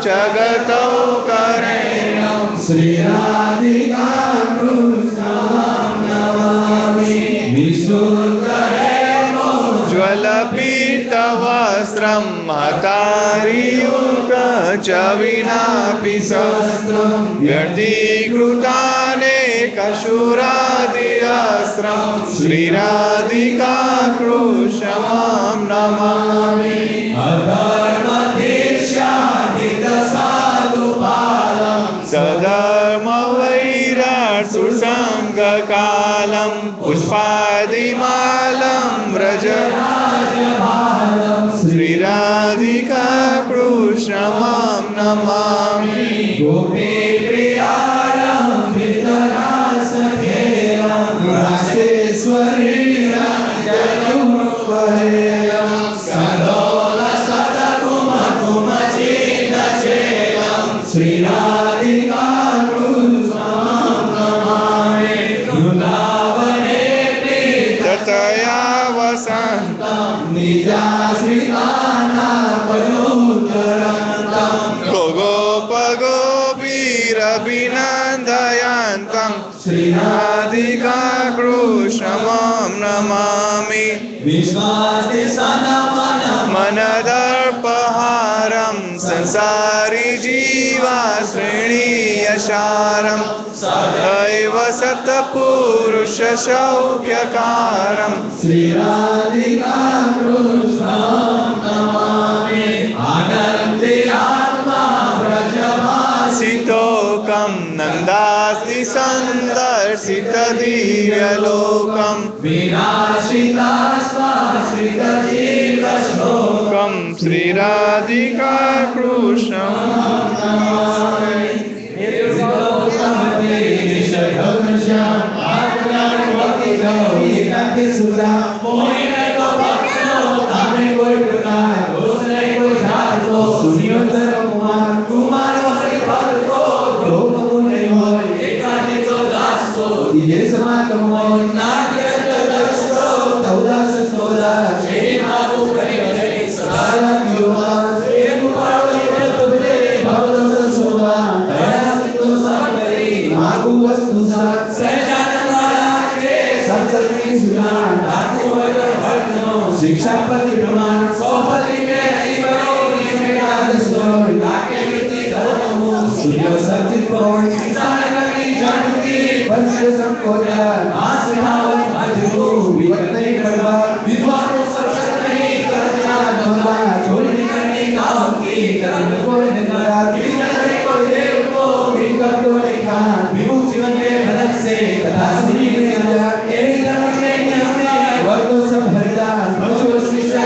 Q: જગતો કરેણમ શ્રી રાધિકા કૃષ્ણ નમામિ વિશુદ્ધહેમો જ્વલપીતવસ્ત્રમ હતારિયુગ ચ વિનાપી શસ્ત્રમ વ્યર્થીકૃતાને કશુરાદિઅસ્ત્રમ શ્રી રાધિકા કૃષ્ણં નમામિ અધર્મધિષ્યાધિતસાધુપાલમ સધર્મ વૈરાટ સુસંગકાલમ પુષ્પાદિમાલમ વ્રજરાજમાલમ શ્રી રાધિકા કૃષ્ણં નમામિ ગોપી પ્રિયાલમ વિતરાસખેલમ રાસેશ્વરી રાજ્યનુપહેલમ સદોલ સદકુમ કુમચિદચેલમ શ્રી રાધિકા કૃષ્ણં નમામિ વૃંદાવને તતયા વસંતમ નિજાશ્રિતાના પયોતરંતમ ગોગોપ ગોપીરભિનંદયંતમ શ્રી રાધિકા કૃષ્ણં નમામિ વિશ્વાસી મનદર્પહારમ સંસારી જીવા શ્રેણીયશારમ સદૈવ સતપુરુષ સૌખ્યકારમ શ્રી રાધિકા કૃષ્ણં નમામિ આનંદયાત્મા વ્રજવાસિતોકમ નંદાસ્તિ સંદર્શિત દિવ્યલોકમ વિનાશિતાશ્વાશ્રિત જીવશ્લોકમ શ્રી રાધિકા કૃષ્ણં નમામિ
N: शिक्षापति प्रमाण सोपति में इबरोनी में आदर्शों लाके मिट्टी धर्मों सूर्य सत्य कोण किसान करनी जानकी पंच संकोचा आश्रमावत मजबू विवत नहीं करवा विद्वानों सर्वत नहीं करना धोला छोड़ने करने काम की कर्म को निकाला विचारे को देव को विकर को लिखा विमुख जीवन के भरत से कथा सुनी गया एक धर्म में वर्गों सब हरिदा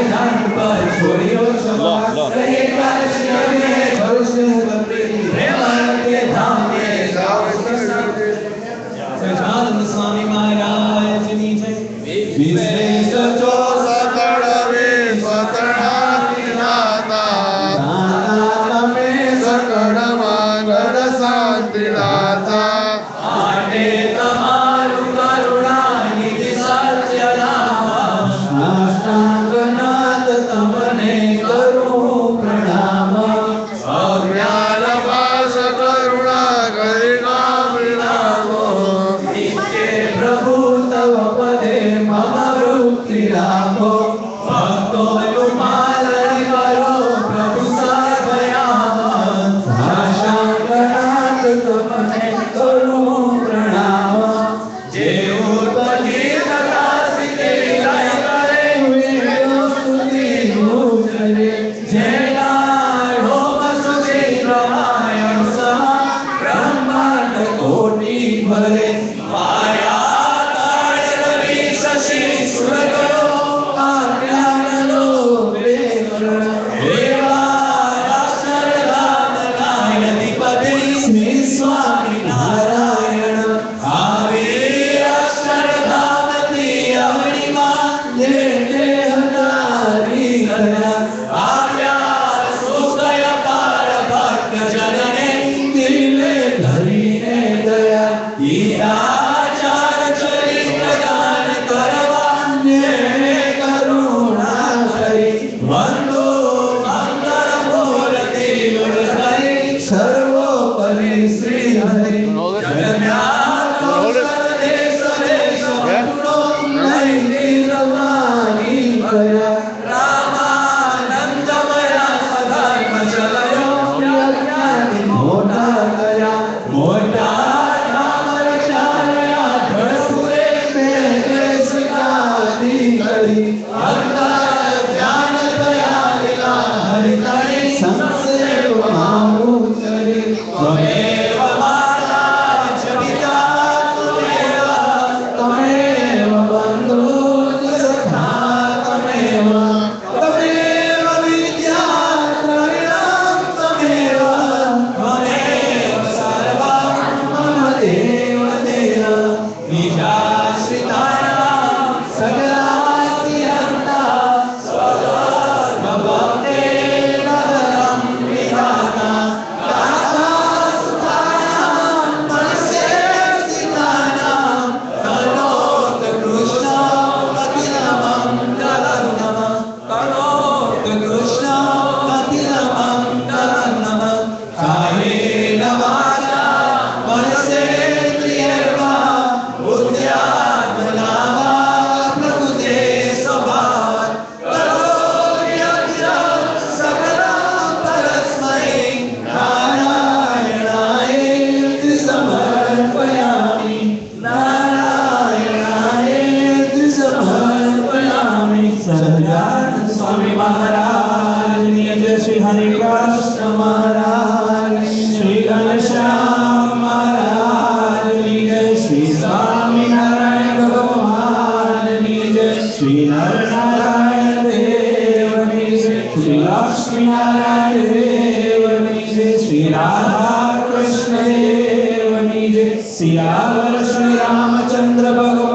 N: जान पर छोड़ियो समाज रहे काश्य में भरोसे बंदे प्रेमान के धाम में सजानंद स्वामी महाराज जी जय विशेष जो सकड़ में स्वतनाता दाता में सकड़ मांगल शांति दाता आटे तमारु करुणा निधि सत्य नाम साष्टांगनाथ तमने करूं प्रणाम अज्ञान पाश करुणा करिना विनामो नित्य प्रभु तव पदे मम वृत्ति राखो भक्तों पालन करो प्रभु सर्वयाम साष्टांगनाथ तमने करूं प्रणाम जेऊ तजीरता सिते लय करे हुए स्तुति रूप करे जयला रोम सुधे रामायण सहा ब्रह्मांड कोटि भरे माया बीजाश्रितानां सकलात्यन्ता स्वधर्मभक्ते नगरं विधाता दाता सुतानां मनस्यर्चितानां करोत् कृष्णं अखिलमङ्गलं नमः करोत् कृष्णं अखिलमङ्गलं नमः कायेन वाचा मनसेन्द्रियैर्वा बुद्ध्यात्मना वा प्रकृते स्वभावात् करोमि यज्ञं सकलं परस्मै नारायणायेति समर्पयामि नारायणायेति समर्पयामि। सच्चिदानंद स्वामी महाराज जय श्री हरि कृष्ण महाराज श्री घनश्याम महाराज जय श्री स्वामी नारायण भगवान जय श्री नर नारायण देव जय श्री लक्ष्मी नारायण देव जय श्री राधा कृष्ण देव जय सियावर श्री रामचंद्र भगवान